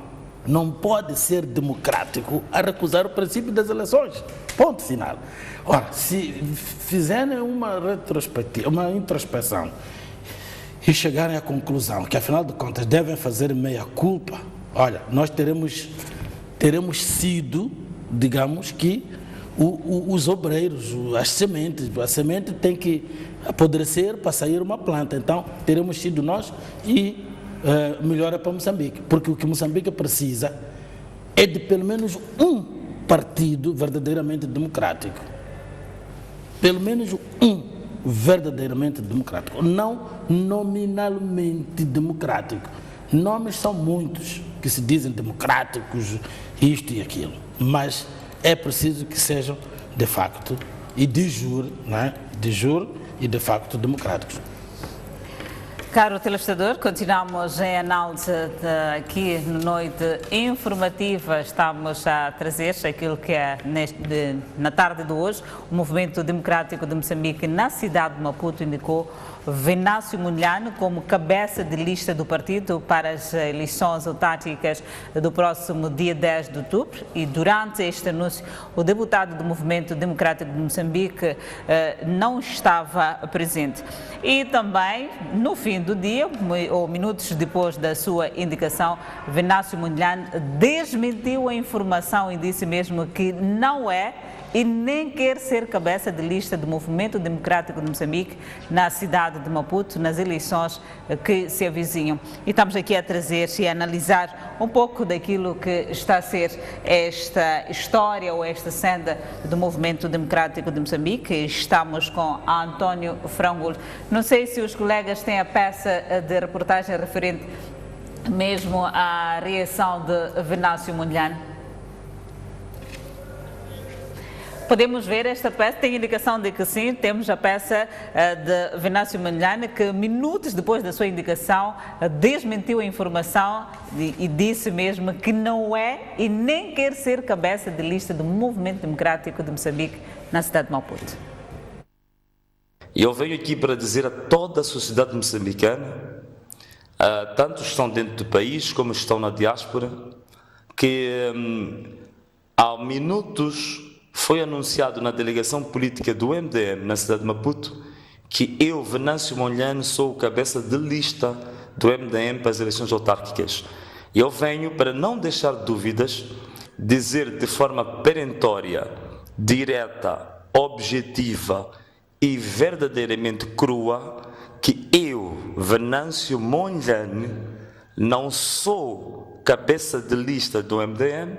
Não pode ser democrático a recusar o princípio das eleições. Ponto final. Ora, se fizerem uma retrospectiva, uma introspeção e chegarem à conclusão que, afinal de contas, devem fazer meia-culpa, olha, nós teremos teremos sido, digamos que, os obreiros, as sementes. A semente tem que apodrecer para sair uma planta. Então, teremos sido nós e melhor é para Moçambique. Porque o que Moçambique precisa é de pelo menos um partido verdadeiramente democrático. Pelo menos um verdadeiramente democrático. Não nominalmente democrático. Nomes são muitos que se dizem democráticos, isto e aquilo. Mas é preciso que sejam, de facto, e de jure, né? De jure e de facto democráticos. Caro telespectador, continuamos em análise aqui no Noite Informativa. Estamos a trazer aquilo que é na tarde de hoje. O Movimento Democrático de Moçambique na cidade de Maputo indicou Venâncio Mondlane como cabeça de lista do partido para as eleições autárquicas do próximo dia 10 de outubro. E durante este anúncio, o deputado do Movimento Democrático de Moçambique não estava presente. E também, no fim do dia, ou minutos depois da sua indicação, Venâncio Mondlane desmentiu a informação e disse mesmo que não é e nem quer ser cabeça de lista do Movimento Democrático de Moçambique na cidade de Maputo, nas eleições que se avizinham. E estamos aqui a trazer e a analisar um pouco daquilo que está a ser esta história ou esta senda do Movimento Democrático de Moçambique. Estamos com António Frangulo. Não sei se os colegas têm a peça de reportagem referente mesmo à reação de Venâncio Mondlane. Podemos ver esta peça, tem indicação de que sim, temos a peça de Venâncio Mondlane, que minutos depois da sua indicação desmentiu a informação e disse mesmo que não é e nem quer ser cabeça de lista do Movimento Democrático de Moçambique na cidade de Maputo. Eu venho aqui para dizer a toda a sociedade moçambicana, tanto estão dentro do país como estão na diáspora, que há minutos foi anunciado na delegação política do MDM na cidade de Maputo que eu, Venâncio Mondlane, sou o cabeça de lista do MDM para as eleições autárquicas. Eu venho, para não deixar dúvidas, dizer de forma perentória, direta, objetiva e verdadeiramente crua que eu, Venâncio Mondlane, não sou cabeça de lista do MDM,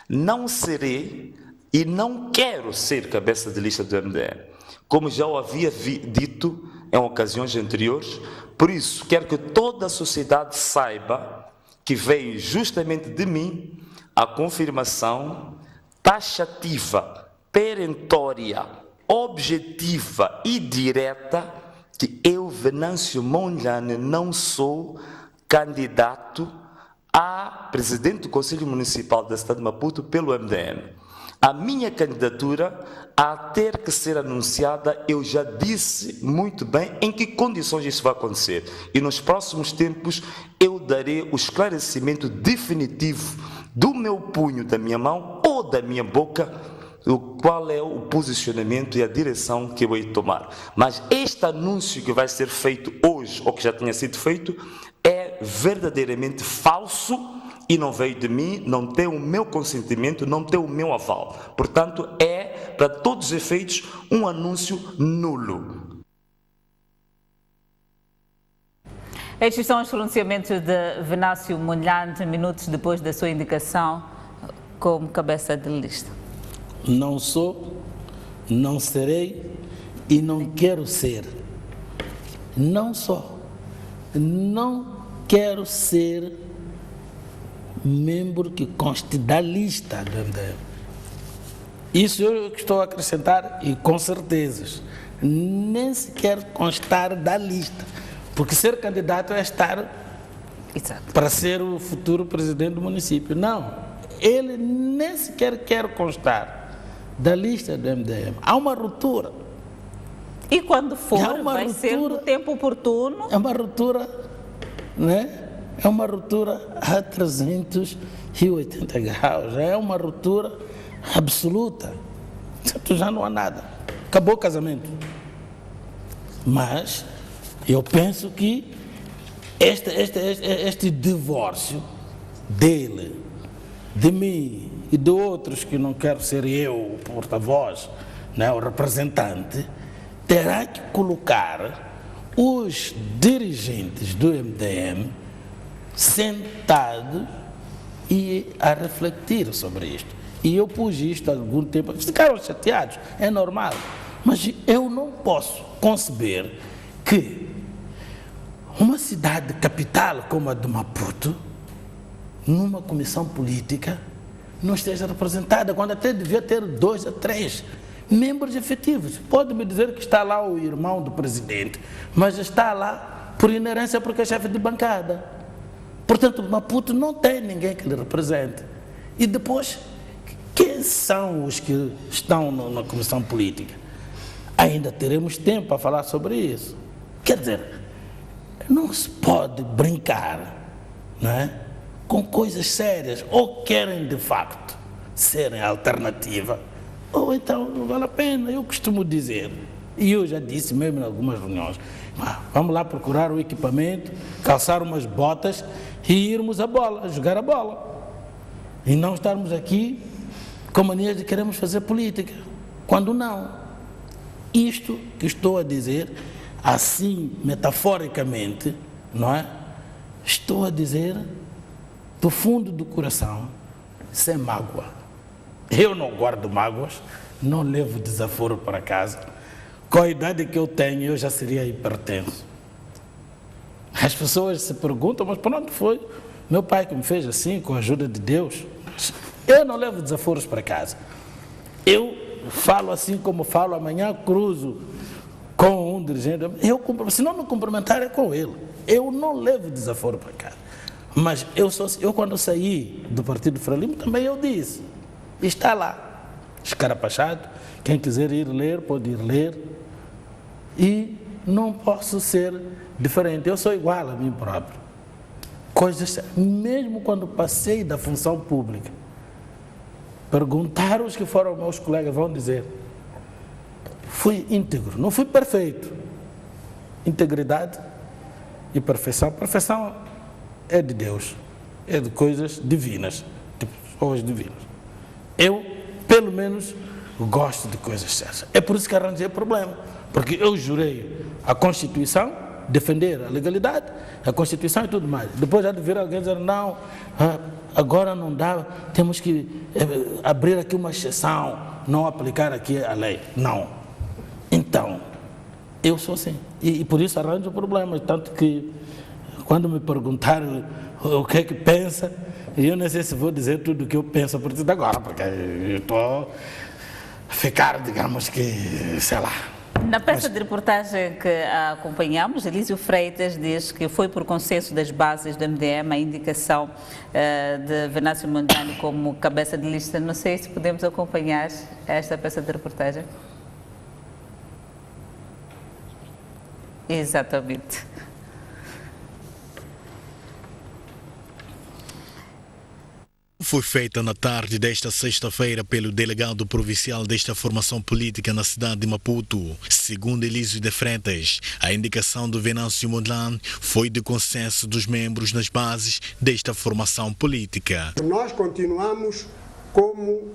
não serei e não quero ser cabeça de lista do MDM, como já o havia dito em ocasiões anteriores. Por isso, quero que toda a sociedade saiba que veio justamente de mim a confirmação taxativa, perentória, objetiva e direta que eu, Venâncio Mondlane, não sou candidato a presidente do Conselho Municipal da cidade de Maputo pelo MDM. A minha candidatura, a ter que ser anunciada, eu já disse muito bem em que condições isso vai acontecer. E nos próximos tempos eu darei o esclarecimento definitivo do meu punho, da minha mão ou da minha boca, qual é o posicionamento e a direção que eu vou tomar. Mas este anúncio que vai ser feito hoje, ou que já tenha sido feito, é verdadeiramente falso. E não veio de mim, não tem o meu consentimento, não tem o meu aval. Portanto, é, para todos os efeitos, um anúncio nulo. Estes são os pronunciamentos de Venâncio Mondlane, minutos depois da sua indicação como cabeça de lista. Não sou, não serei e não quero ser. Não sou, não quero ser membro que conste da lista do MDM. Isso eu estou a acrescentar e com certezas. Nem sequer constar da lista. Porque ser candidato é estar para ser o futuro presidente do município. Não. Ele nem sequer quer constar da lista do MDM. Há uma ruptura. E quando for, vai ser no tempo oportuno. É uma ruptura, né? É uma ruptura a 380 graus, é uma ruptura absoluta. Já não há nada. Acabou o casamento. Mas eu penso que este divórcio dele de mim e de outros que não quero ser eu o porta-voz, né, o representante, terá que colocar os dirigentes do MDM sentados e a refletir sobre isto. E eu pus isto há algum tempo, ficaram chateados, é normal, mas eu não posso conceber que uma cidade capital como a de Maputo, numa comissão política, não esteja representada, quando até devia ter 2 a 3 membros efetivos. Pode-me dizer que está lá o irmão do presidente, mas está lá por inerência porque é chefe de bancada. Portanto, Maputo não tem ninguém que lhe represente. E depois, quem são os que estão na comissão política? Ainda teremos tempo para falar sobre isso. Quer dizer, não se pode brincar, não é, com coisas sérias. Ou querem de facto serem alternativa, ou então não vale a pena. Eu costumo dizer, e eu já disse mesmo em algumas reuniões, vamos lá procurar o equipamento, calçar umas botas e irmos a bola, jogar a bola. E não estarmos aqui com mania de queremos fazer política, quando não. Isto que estou a dizer, assim, metaforicamente, não é? Estou a dizer do fundo do coração, sem mágoa. Eu não guardo mágoas, não levo desaforo para casa. Com a idade que eu tenho, eu já seria hipertenso. As pessoas se perguntam, mas por onde foi? Meu pai que me fez assim, com a ajuda de Deus. Eu não levo desaforos para casa. Eu falo assim como falo, amanhã cruzo com um dirigente. Se não me cumprimentar é com ele. Eu não levo desaforo para casa. Mas eu quando saí do Partido Frelimo, também eu disse. Está lá, escarapachado. Quem quiser ir ler, pode ir ler. E não posso ser diferente. Eu sou igual a mim próprio. Coisas, mesmo quando passei da função pública, perguntar os que foram meus colegas, vão dizer, fui íntegro, não fui perfeito. Integridade e perfeição. Perfeição é de Deus, é de coisas divinas, de pessoas divinas. Eu, pelo menos, gosto de coisas sérias. É por isso que arranjei problema, porque eu jurei a Constituição, defender a legalidade, a Constituição e tudo mais. Depois já de vir alguém dizer, não, agora não dá, temos que abrir aqui uma exceção, não aplicar aqui a lei. Não. Então, eu sou assim. E por isso arranjo problemas, tanto que quando me perguntaram o que é que pensa, eu não sei se vou dizer tudo o que eu penso a partir de agora, porque eu estou a ficar, digamos que, sei lá. Na peça de reportagem que acompanhamos, Elísio Freitas diz que foi por consenso das bases do MDM a indicação de Venâncio Mondlane como cabeça de lista. Não sei se podemos acompanhar esta peça de reportagem. Exatamente. Foi feita na tarde desta sexta-feira pelo delegado provincial desta formação política na cidade de Maputo. Segundo Elísio de Freitas, a indicação do Venâncio Mondlane foi de consenso dos membros nas bases desta formação política. Nós continuamos como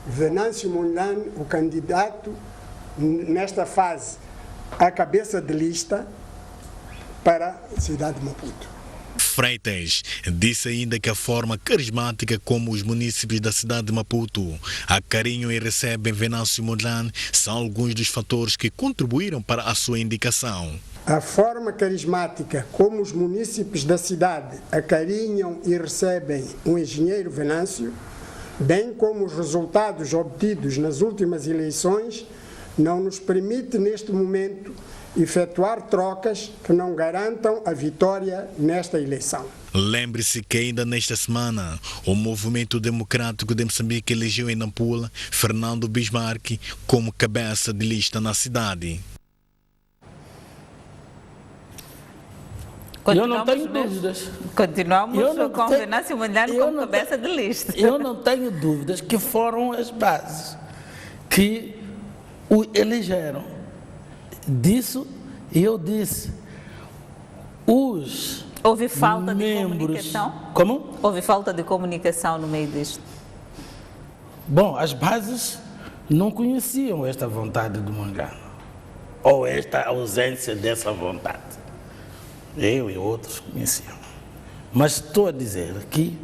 Venâncio Mondlane, o candidato nesta fase, a cabeça de lista para a cidade de Maputo. Freitas disse ainda que a forma carismática como os munícipes da cidade de Maputo acarinham e recebem Venâncio Mondlane são alguns dos fatores que contribuíram para a sua indicação. A forma carismática como os munícipes da cidade acarinham e recebem o engenheiro Venâncio, bem como os resultados obtidos nas últimas eleições, não nos permite neste momento efetuar trocas que não garantam a vitória nesta eleição. Lembre-se que ainda nesta semana, o Movimento Democrático de Moçambique elegeu em Nampula Fernando Bismarck como cabeça de lista na cidade. Eu não tenho dúvidas. Continuamos com Venâncio Mondlane como cabeça de lista. Eu não tenho dúvidas que foram as bases que o elegeram. Disso eu disse, os Houve falta de membros... comunicação? Como? Houve falta de comunicação no meio disto? Bom, as bases não conheciam esta vontade do Mangano, ou esta ausência dessa vontade. Eu e outros conheciam. Mas estou a dizer que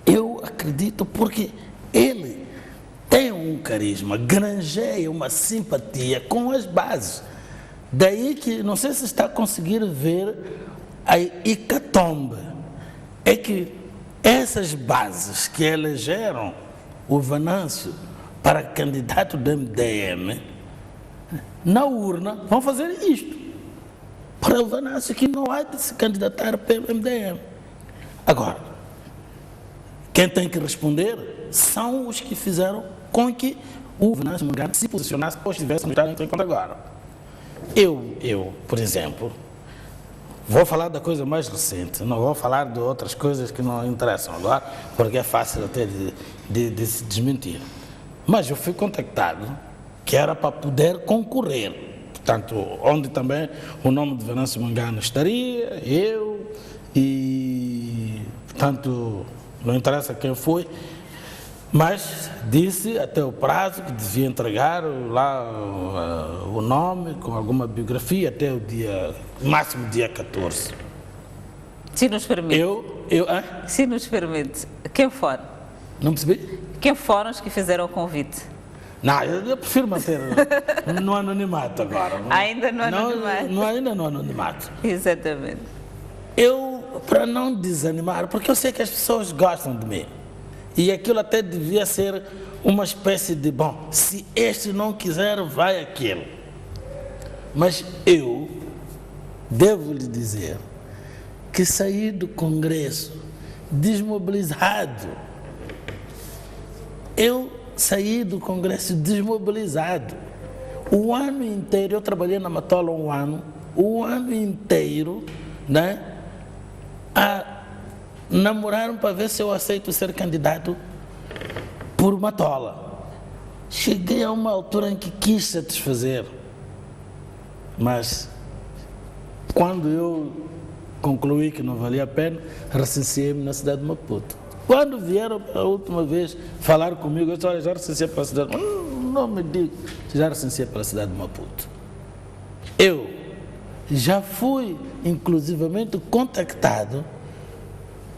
eu acredito porque ele tem um carisma, granjeia uma simpatia com as bases. Daí que, não sei se está a conseguir ver a hecatombe, é que essas bases que elegeram o Venâncio para candidato do MDM, na urna, vão fazer isto. Para o Venâncio que não há de se candidatar pelo MDM. Agora, quem tem que responder são os que fizeram com que o Venâncio Mangano se posicionasse ou estivesse no estado em que encontra agora. Eu, por exemplo, vou falar da coisa mais recente, não vou falar de outras coisas que não interessam agora, porque é fácil até de se desmentir. Mas eu fui contactado que era para poder concorrer, portanto, onde também o nome de Venâncio Mangano estaria, eu, e, portanto, não interessa quem foi, mas disse até o prazo que devia entregar lá o nome com alguma biografia até o máximo dia 14. Se nos permite. Se nos permite. Quem foram? Não percebi? Quem foram os que fizeram o convite? Não, eu prefiro manter no anonimato agora. Ainda no anonimato? Ainda no anonimato. Exatamente. Para não desanimar, porque eu sei que as pessoas gostam de mim. E aquilo até devia ser uma espécie de, bom, se este não quiser, vai aquele. Mas eu devo lhe dizer que saí do Congresso desmobilizado. Eu saí do Congresso desmobilizado. O ano inteiro, eu trabalhei na Matola um ano, o ano inteiro, né, namoraram para ver se eu aceito ser candidato por Matola. Cheguei a uma altura em que quis satisfazer, mas quando eu concluí que não valia a pena, recenseei-me na cidade de Maputo. Quando vieram a última vez falar comigo, eu disse, olha, já recenseei para a cidade, não me diga, já recenseei para a cidade de Maputo. Eu já fui, inclusivamente, contactado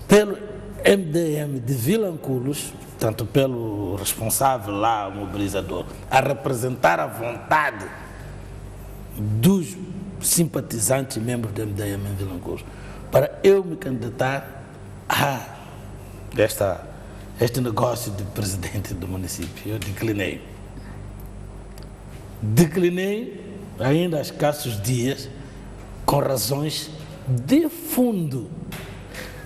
pelo MDM de Vilanculos, tanto pelo responsável lá, o mobilizador, a representar a vontade dos simpatizantes e membros do MDM em Vilanculos, para eu me candidatar a este negócio de presidente do município. Eu declinei. Declinei ainda há escassos dias, com razões de fundo.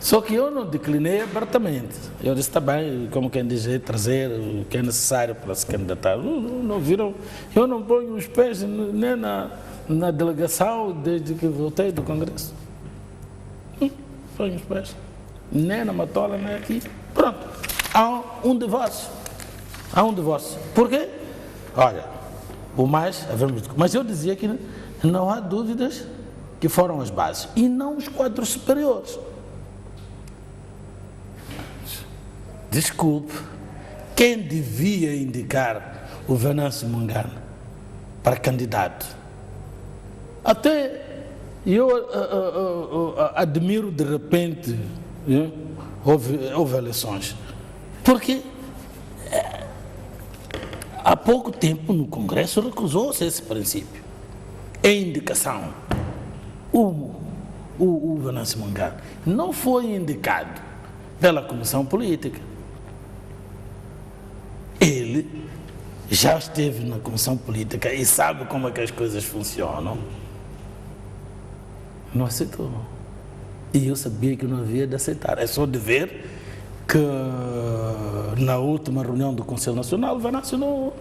Só que eu não declinei abertamente. Eu disse, está bem, como quem diz, trazer o que é necessário para se candidatar. Não viram? Eu não ponho os pés nem na delegação desde que voltei do Congresso. Ponho os pés. Nem na Matola, nem aqui. Pronto. Há um divórcio. Há um divórcio. Por quê? Olha, mas eu dizia que não há dúvidas que foram as bases e não os quadros superiores. Desculpe, quem devia indicar o Venâncio Mangano para candidato? Até eu admiro de repente, houve eleições, porque há pouco tempo no Congresso recusou-se esse princípio. É indicação. O Venâncio Mangano não foi indicado pela Comissão Política. Ele já esteve na Comissão Política e sabe como é que as coisas funcionam. Não aceitou. E eu sabia que não havia de aceitar. É só de ver que na última reunião do Conselho Nacional, o Venâncio,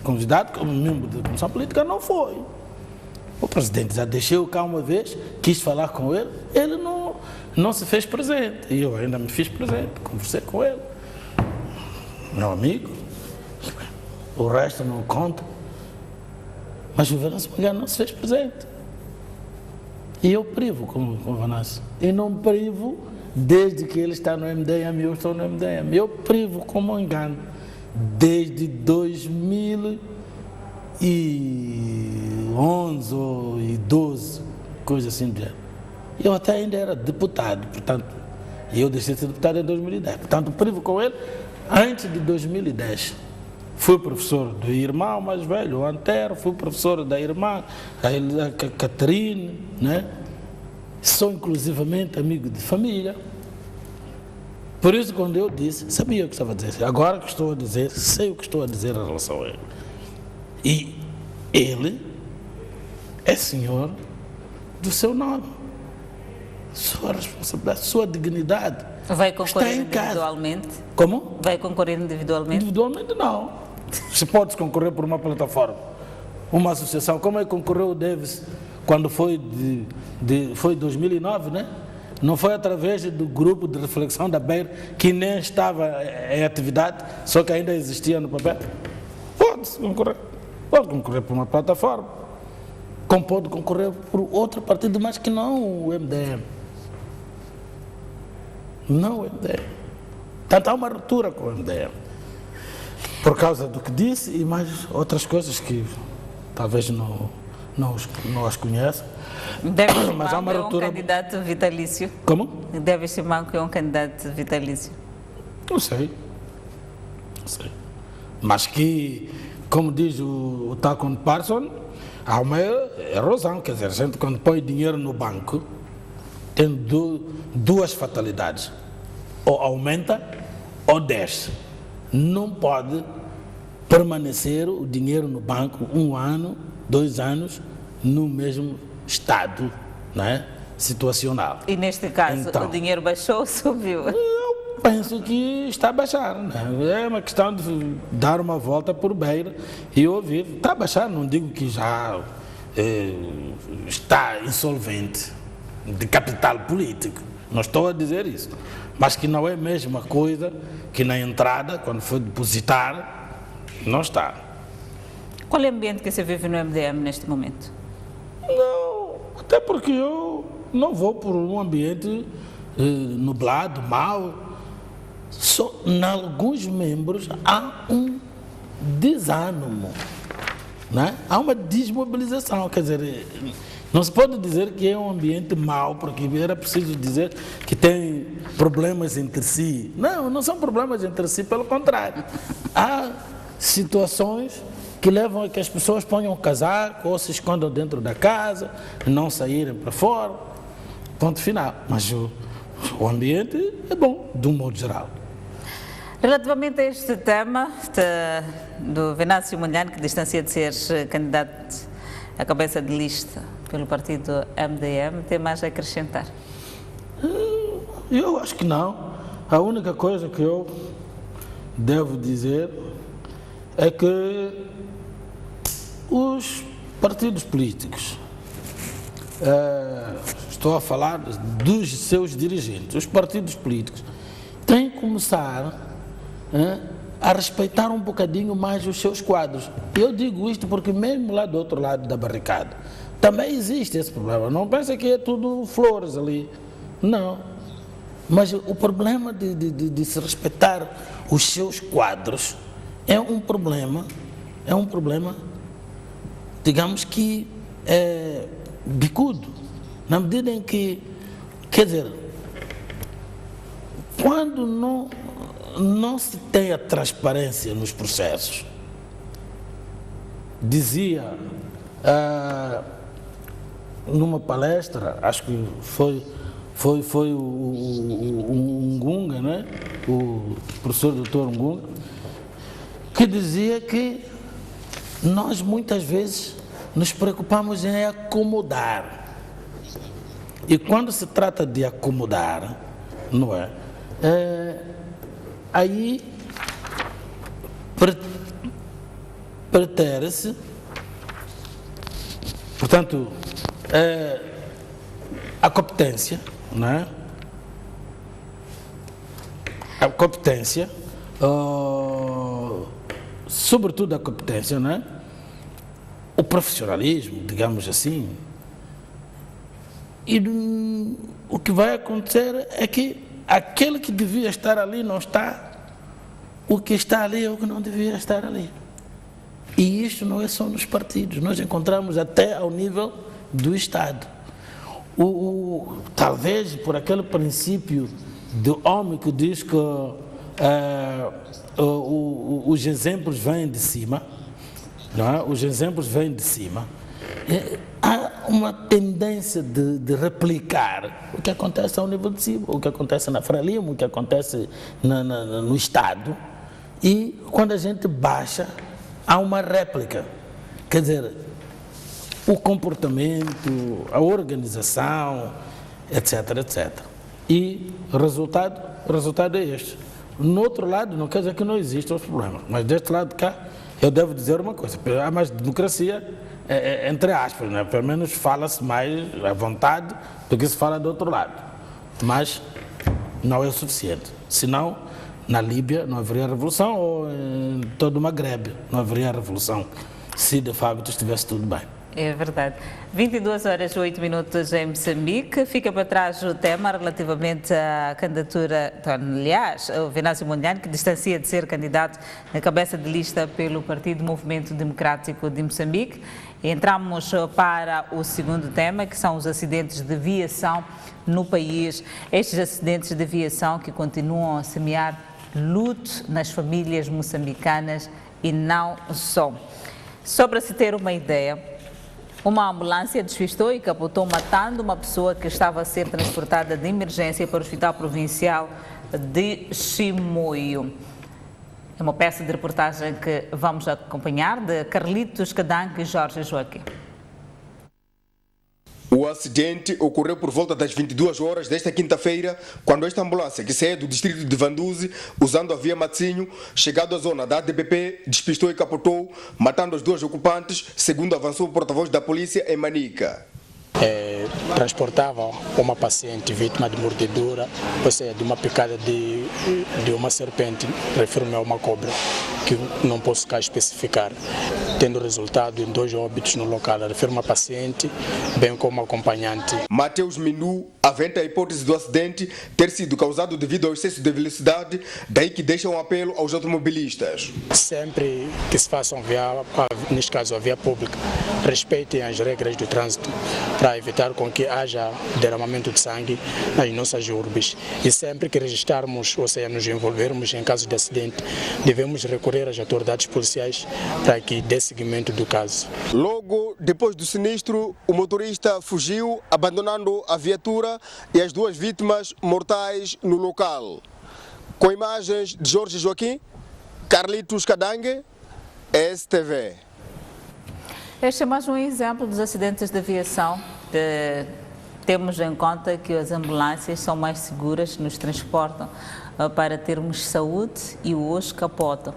convidado como membro da Comissão Política, não foi. O presidente já deixou cá uma vez, quis falar com ele, ele não se fez presente. E eu ainda me fiz presente, conversei com ele. Meu amigo, o resto não conta. Mas o Venâncio Mangano não se fez presente. E eu privo com o Venâncio. E não privo desde que ele está no MDM e eu estou no MDM. Eu privo como engano desde 2011 ou 2012, coisa assim do género. Eu até ainda era deputado, portanto, e eu deixei de ser deputado em 2010. Portanto, privo com ele antes de 2010. Fui professor do irmão mais velho, o Antero, fui professor da irmã, a Catarina, né? Sou inclusivamente amigo de família. Por isso, quando eu disse, sabia o que estava a dizer. Agora que estou a dizer, sei o que estou a dizer em relação a ele. E ele é senhor do seu nome, sua responsabilidade, sua dignidade. Vai concorrer está em casa. individualmente? Como? Vai concorrer individualmente? Individualmente não. Se pode concorrer por uma plataforma, uma associação, como é que concorreu o Davis quando foi foi 2009, né? Não foi através do grupo de reflexão da Beira, que nem estava em atividade, só que ainda existia no papel? Pode concorrer por uma plataforma, como pode concorrer por outro partido, mas que não o MDM. Não o MDM. Portanto, há uma ruptura com o MDM. Por causa do que disse e mais outras coisas que talvez não as conheça. Deve Mas há uma estimar que é um ruptura. candidato vitalício? Como? Deve estimar que é um candidato vitalício? Não sei. Mas que, como diz o Tacon Parson, há uma erosão. Quer dizer, a gente quando põe dinheiro no banco tem duas fatalidades. Ou aumenta ou desce. Não pode permanecer o dinheiro no banco 1 ano, 2 anos, no mesmo estado, né, situacional. E neste caso, Então, o dinheiro baixou ou subiu? eu penso que está a baixar, né? É uma questão de dar uma volta por Beira e ouvir. Está a baixar, não digo que já está insolvente de capital político, não estou a dizer isso, mas que não é a mesma coisa que na entrada, quando foi depositar, não está. Qual é o ambiente que você vive no MDM neste momento? Não, até porque eu não vou por um ambiente nublado, mau. Só em alguns membros há um desânimo, né? Há uma desmobilização, quer dizer, não se pode dizer que é um ambiente mau, porque era preciso dizer que tem problemas entre si. Não são problemas entre si, pelo contrário. Há situações que levam a que as pessoas ponham casaco ou se escondam dentro da casa, não saírem para fora, ponto final. Mas o ambiente é bom, de um modo geral. Relativamente a este tema do Venâncio Mondlane, que distancia de ser candidato à cabeça de lista pelo partido MDM, tem mais a acrescentar? Eu acho que não. A única coisa que eu devo dizer é que os partidos políticos, estou a falar dos seus dirigentes, os partidos políticos têm que começar a respeitar um bocadinho mais os seus quadros. Eu digo isto porque mesmo lá do outro lado da barricada também existe esse problema. Não pensa que é tudo flores ali. Não. Mas o problema de se respeitar os seus quadros é um problema, digamos que é bicudo. Na medida em que, quer dizer, quando não se tem a transparência nos processos, dizia numa palestra, acho que foi o Ngunga, né? O professor doutor Ngunga, que dizia que nós muitas vezes nos preocupamos em acomodar. E quando se trata de acomodar, não é? Aí pretere-se, portanto, a competência, não é? A competência, sobretudo a competência, não é? O profissionalismo, digamos assim, E o que vai acontecer é que aquele que devia estar ali não está, o que está ali é o que não devia estar ali. E isto não é só nos partidos, nós encontramos até ao nível do Estado. Talvez por aquele princípio do homem que diz que os exemplos vêm de cima, não é? Os exemplos vêm de cima. Há uma tendência de replicar o que acontece ao nível de cima, o que acontece na Frelimo, o que acontece no Estado, e quando a gente baixa, há uma réplica. Quer dizer, o comportamento, a organização, etc, etc. E o resultado é este. No outro lado, não quer dizer que não existam os problemas, mas deste lado de cá, eu devo dizer uma coisa, há mais democracia, entre aspas, né? Pelo menos fala-se mais à vontade do que se fala do outro lado. Mas não é o suficiente. Senão, na Líbia não haveria revolução, ou em todo o Magrebe não haveria revolução, se de facto estivesse tudo bem. É verdade. 22 horas e 8 minutos em Moçambique. Fica para trás o tema relativamente à candidatura, aliás, o Venâncio Mondlane, que distancia de ser candidato na cabeça de lista pelo Partido Movimento Democrático de Moçambique. Entramos para o segundo tema, que são os acidentes de viação no país. Estes acidentes de viação que continuam a semear luto nas famílias moçambicanas e não só. Só para se ter uma ideia, uma ambulância despistou e capotou, matando uma pessoa que estava a ser transportada de emergência para o Hospital Provincial de Chimoio. É uma peça de reportagem que vamos acompanhar de Carlitos Cadanque e Jorge Joaquim. O acidente ocorreu por volta das 22 horas desta quinta-feira, quando esta ambulância, que saía do distrito de Vanduzi, usando a via Matzinho, chegado à zona da ADPP, despistou e capotou, matando as duas ocupantes, segundo avançou o porta-voz da polícia em Manica. Transportava uma paciente vítima de mordedura, ou seja, de uma picada de uma serpente, refiro-me a uma cobra, que não posso cá especificar, tendo resultado em 2 óbitos no local, refiro-me a paciente, bem como acompanhante. Mateus Mindu aventa a hipótese do acidente ter sido causado devido ao excesso de velocidade, daí que deixa um apelo aos automobilistas. Sempre que se façam neste caso a via pública, respeitem as regras do trânsito para evitar com que haja derramamento de sangue nas nossas urbes. E sempre que registrarmos, ou seja, nos envolvermos em caso de acidente, devemos recorrer às autoridades policiais para que dê seguimento do caso. Logo depois do sinistro, o motorista fugiu, abandonando a viatura e as 2 vítimas mortais no local. Com imagens de Jorge Joaquim, Carlitos Cadangue, STV. Este é mais um exemplo dos acidentes de aviação. Temos em conta que as ambulâncias são mais seguras, nos transportam para termos saúde e hoje capotam.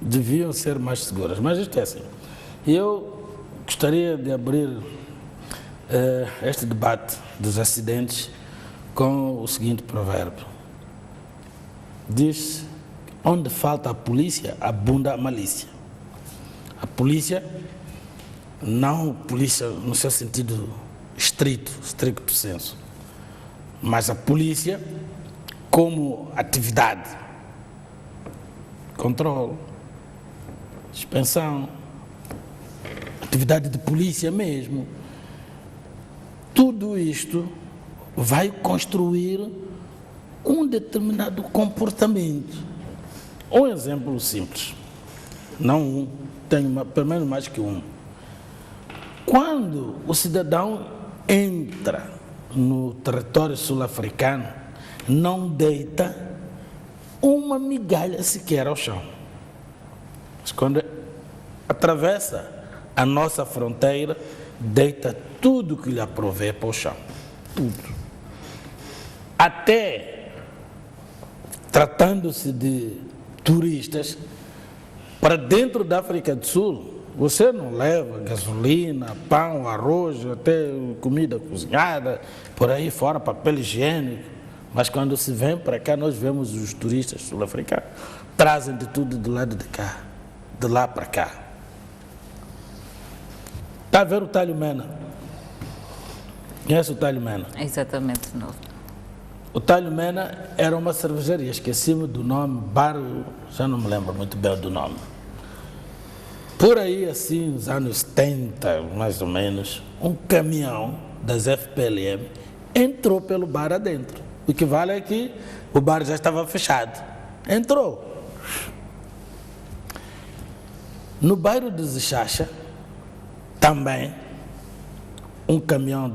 Deviam ser mais seguras, mas isto é assim. Eu gostaria de abrir este debate dos acidentes com o seguinte provérbio. Diz: onde falta a polícia, abunda a malícia. A polícia, não polícia no seu sentido estricto senso, mas a polícia como atividade, controle, suspensão, atividade de polícia mesmo. Tudo isto vai construir um determinado comportamento. Um exemplo simples, não um, tenho pelo menos mais que um. Quando o cidadão entra no território sul-africano, não deita uma migalha sequer ao chão. Mas quando atravessa a nossa fronteira, deita tudo que lhe aprouver para o chão. Tudo. Até tratando-se de turistas, para dentro da África do Sul, você não leva gasolina, pão, arroz, até comida cozinhada, por aí fora, papel higiênico. Mas quando se vem para cá, nós vemos os turistas sul-africanos, trazem de tudo do lado de cá, de lá para cá. Está a ver o Talho Mena? Conhece o Talho Mena? Exatamente, não. O Talho Mena era uma cervejaria, esqueci-me do nome, bar, já não me lembro muito bem do nome. Por aí, assim, nos anos 70, mais ou menos, um caminhão das FPLM entrou pelo bar adentro. O que vale é que o bar já estava fechado. Entrou. No bairro de Zixaxa, também, um caminhão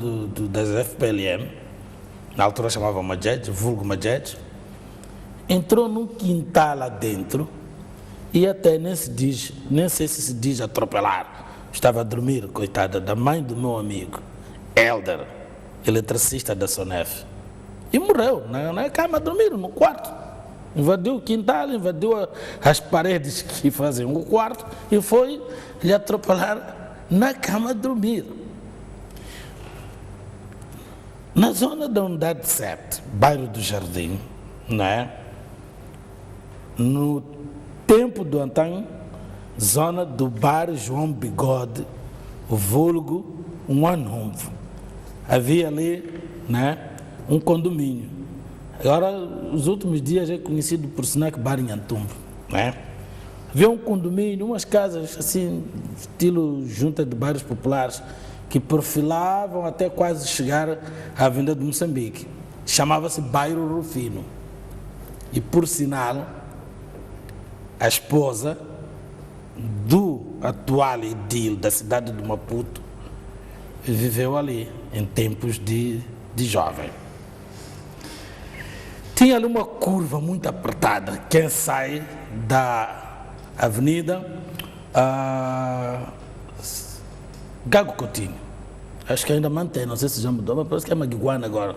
das FPLM, na altura chamava Majed, vulgo Majed, entrou num quintal lá dentro e até nem sei se se diz atropelar. Estava a dormir, coitada, da mãe do meu amigo, Helder, eletricista da Sonef. E morreu na cama a dormir, no quarto. Invadiu o quintal, invadiu as paredes que faziam o quarto e foi lhe atropelar na cama a dormir. Na zona da Unidade 7, bairro do Jardim, né? No tempo do Antônio, zona do bar João Bigode, o vulgo Anhumvo. Havia ali, né, um condomínio. Agora, os últimos dias é conhecido por Snack Bar em Antumbo, né? Havia um condomínio, umas casas assim, estilo junta de bairros populares, que perfilavam até quase chegar à Avenida de Moçambique. Chamava-se Bairro Rufino. E, por sinal, a esposa do atual edil da cidade de Maputo viveu ali, em tempos de jovem. Tinha ali uma curva muito apertada. Quem sai da Avenida Gago Coutinho, acho que ainda mantém, não sei se já mudou, mas parece que é Maguiguana agora.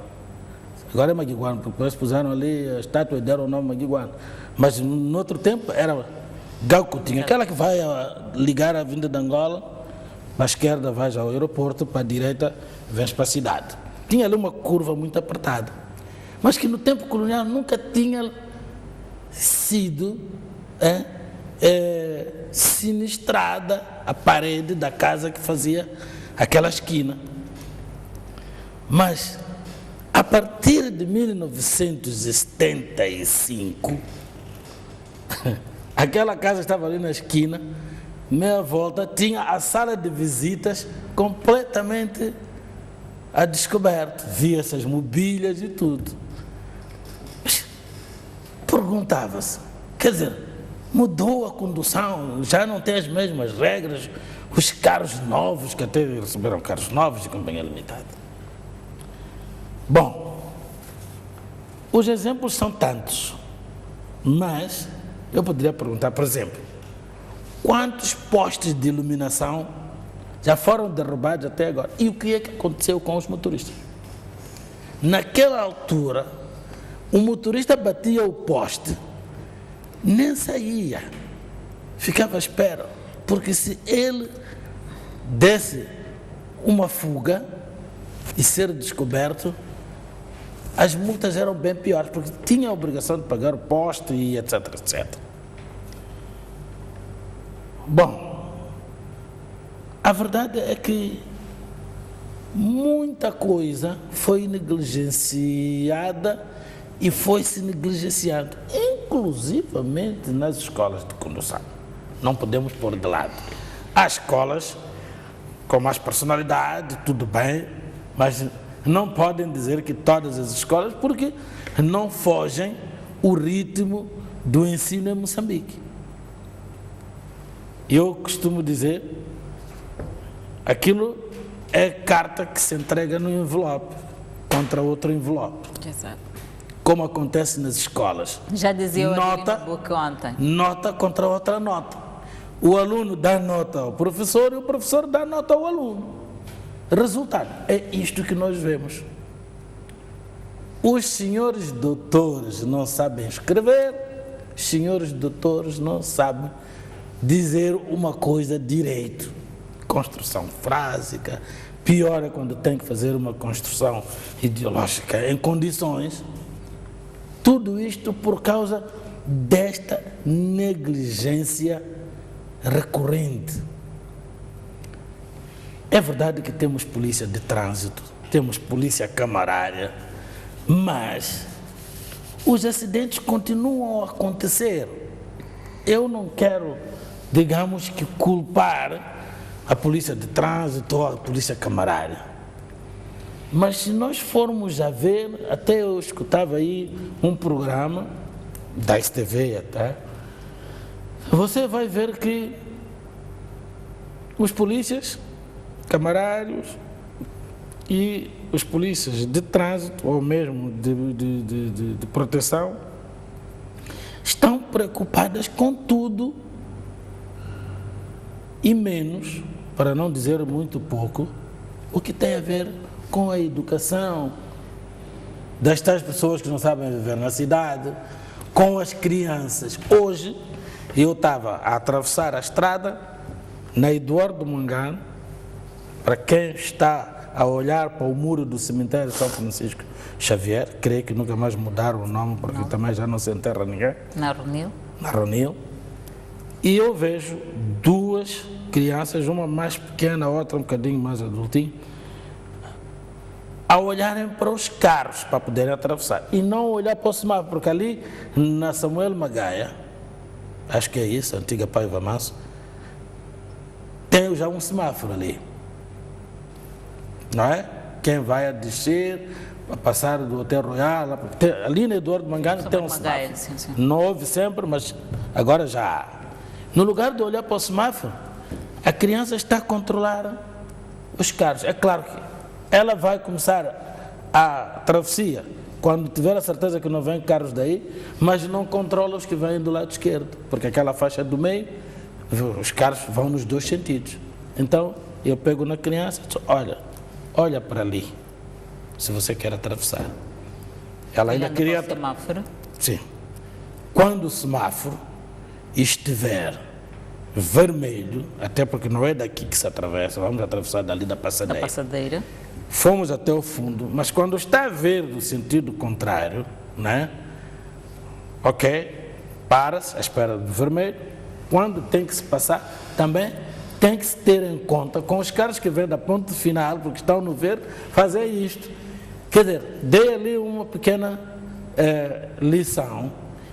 Agora é Maguiguana, porque parece que puseram ali a estátua e deram o nome Maguiguana. Mas no outro tempo era Gago Coutinho, aquela que vai ligar a Avenida de Angola, para a esquerda vais ao aeroporto, para a direita vens para a cidade. Tinha ali uma curva muito apertada, mas que no tempo colonial nunca tinha sido sinistrada a parede da casa que fazia aquela esquina. Mas, a partir de 1975, aquela casa estava ali na esquina, meia volta, tinha a sala de visitas completamente a descoberto, via essas mobílias e tudo. Perguntava-se, quer dizer, mudou a condução, já não tem as mesmas regras, os carros novos, que até receberam carros novos de companhia limitada. Bom, os exemplos são tantos, mas eu poderia perguntar, por exemplo, quantos postes de iluminação já foram derrubados até agora? E o que é que aconteceu com os motoristas? Naquela altura, o motorista batia o poste, nem saía, ficava à espera, porque se ele desse uma fuga e ser descoberto, as multas eram bem piores, porque tinha a obrigação de pagar o poste e etc, etc. Bom, a verdade é que muita coisa foi negligenciada e foi-se negligenciando, inclusivamente nas escolas de condução. Não podemos pôr de lado. Há escolas com mais personalidade, tudo bem, mas não podem dizer que todas as escolas, porque não fogem o ritmo do ensino em Moçambique. Eu costumo dizer, aquilo é carta que se entrega no envelope, contra outro envelope. Exato. Como acontece nas escolas. Já dizia o Nota, book ontem. Nota contra outra nota. O aluno dá nota ao professor e o professor dá nota ao aluno. Resultado, é isto que nós vemos. Os senhores doutores não sabem escrever, os senhores doutores não sabem dizer uma coisa direito. Construção frásica, pior é quando tem que fazer uma construção ideológica em condições. Tudo isto por causa desta negligência recorrente. É verdade que temos polícia de trânsito, temos polícia camarária, mas os acidentes continuam a acontecer. Eu não quero, digamos que, culpar a polícia de trânsito ou a polícia camarária. Mas se nós formos a ver, até eu escutava aí um programa, da STV até, você vai ver que os polícias camarários e os polícias de trânsito, ou mesmo de proteção, estão preocupadas com tudo e menos, para não dizer muito pouco, o que tem a ver com a educação destas pessoas que não sabem viver na cidade, com as crianças. Hoje, eu estava a atravessar a estrada na Eduardo Mangano, para quem está a olhar para o muro do cemitério São Francisco Xavier, creio que nunca mais mudaram o nome, porque também já não se enterra ninguém. Na Ronil. Na Ronil. E eu vejo duas crianças, uma mais pequena, a outra um bocadinho mais adultinha, a olharem para os carros para poderem atravessar. E não olhar para o semáforo, porque ali na Samuel Magaia, acho que é isso, a antiga Paiva Manso, tem já um semáforo ali. Não é? Quem vai a descer, a passar do Hotel Royal, ali no Eduardo Mangano tem um semáforo. Sim. Não houve sempre, mas agora já há. No lugar de olhar para o semáforo, a criança está a controlar os carros. É claro que ela vai começar a travessia quando tiver a certeza que não vem carros daí, mas não controla os que vêm do lado esquerdo, porque aquela faixa do meio, os carros vão nos dois sentidos. Então, eu pego na criança e digo, olha para ali, se você quer atravessar. Ela ainda queria... Olhando para o semáforo? Sim. Quando o semáforo estiver vermelho, até porque não é daqui que se atravessa, vamos atravessar dali da passadeira. Da passadeira. Fomos até o fundo, mas quando está a ver do sentido contrário, né? Ok, para-se à espera do vermelho. Quando tem que se passar, também tem que se ter em conta com os carros que vêm da ponte final, porque estão no verde, fazer isto. Quer dizer, dei ali uma pequena lição,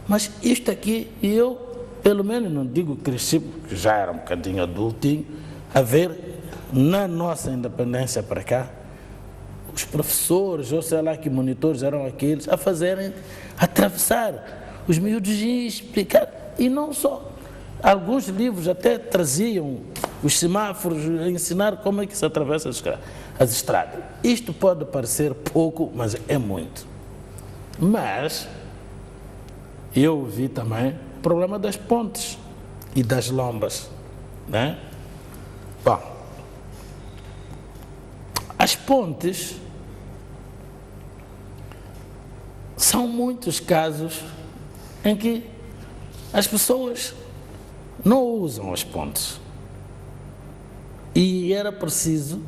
mas isto aqui, e eu, pelo menos não digo cresci, porque já era um bocadinho adultinho, a ver na nossa independência para cá, os professores, ou sei lá que monitores eram aqueles, a fazerem, a atravessar, os miúdos iam explicar, e não só. Alguns livros até traziam os semáforos, a ensinar como é que se atravessa as estradas. Isto pode parecer pouco, mas é muito. Mas eu vi também o problema das pontes e das lombas, né? Bom, as pontes são muitos casos em que as pessoas não usam as pontes. E era preciso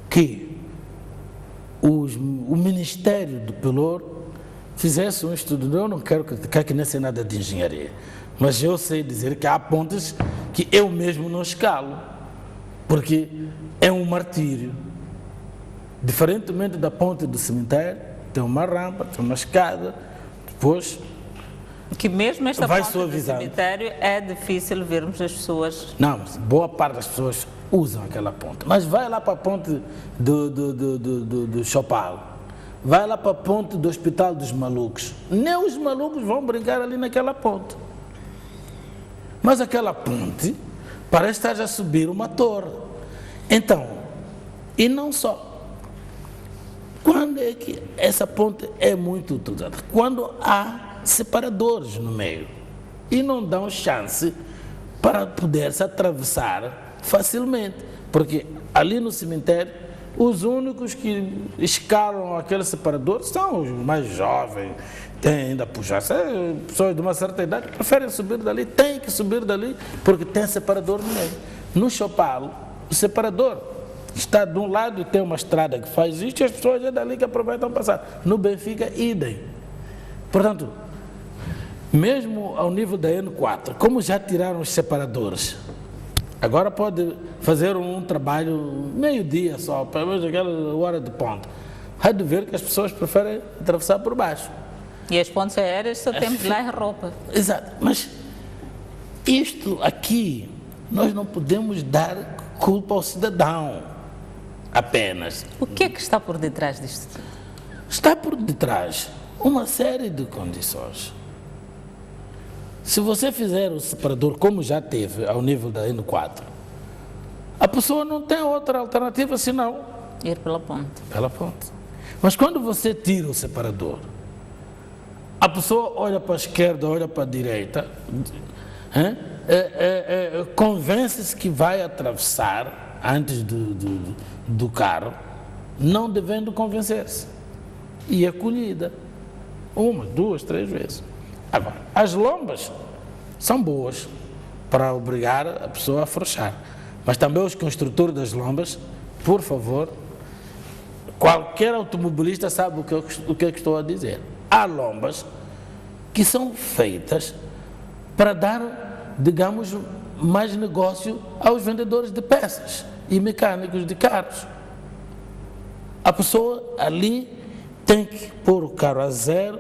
que o Ministério do Pelour fizesse um estudo. Eu não quero criticar que nem sei nada de engenharia, mas eu sei dizer que há pontes que eu mesmo não escalo, porque é um martírio. Diferentemente da ponte do cemitério, tem uma rampa, tem uma escada, depois... Que mesmo esta vai ponte do suavizando. cemitério é difícil vermos as pessoas... Não, boa parte das pessoas usam aquela ponte. Mas vai lá para a ponte do Chopal, vai lá para a ponte do Hospital dos Malucos. Nem os malucos vão brincar ali naquela ponte. Mas aquela ponte parece estar a subir uma torre. Então, e não só. Quando é que essa ponte é muito utilizada? Quando há separadores no meio e não dão chance para poder se atravessar facilmente, porque ali no cemitério os únicos que escalam aquele separador são os mais jovens, têm ainda pujança, pessoas de uma certa idade preferem subir dali, têm que subir dali porque tem separador no meio. No Chopalo, o separador está de um lado e tem uma estrada que faz isso e as pessoas é dali que aproveitam passar. No Benfica, idem. Portanto, mesmo ao nível da N4, como já tiraram os separadores, agora pode fazer um trabalho meio-dia só, pelo menos aquela hora de ponta. há de ver que as pessoas preferem atravessar por baixo. E as pontes aéreas só temos lá em roupa. Exato, mas isto aqui, nós não podemos dar culpa ao cidadão apenas. O que é que está por detrás disto tudo? Está por detrás uma série de condições. Se você fizer o separador como já teve ao nível da N4, a pessoa não tem outra alternativa senão Ir pela ponte. pela ponte. Mas quando você tira o separador, a pessoa olha para a esquerda, olha para a direita, convence-se que vai atravessar antes do carro, não devendo convencer-se. E é colhida. 1, 2, 3 vezes. Agora, as lombas são boas para obrigar a pessoa a afrouxar. Mas também os construtores das lombas, por favor, qualquer automobilista sabe o que é que estou a dizer. Há lombas que são feitas para dar, digamos, mais negócio aos vendedores de peças e mecânicos de carros. A pessoa ali tem que pôr o carro a zero,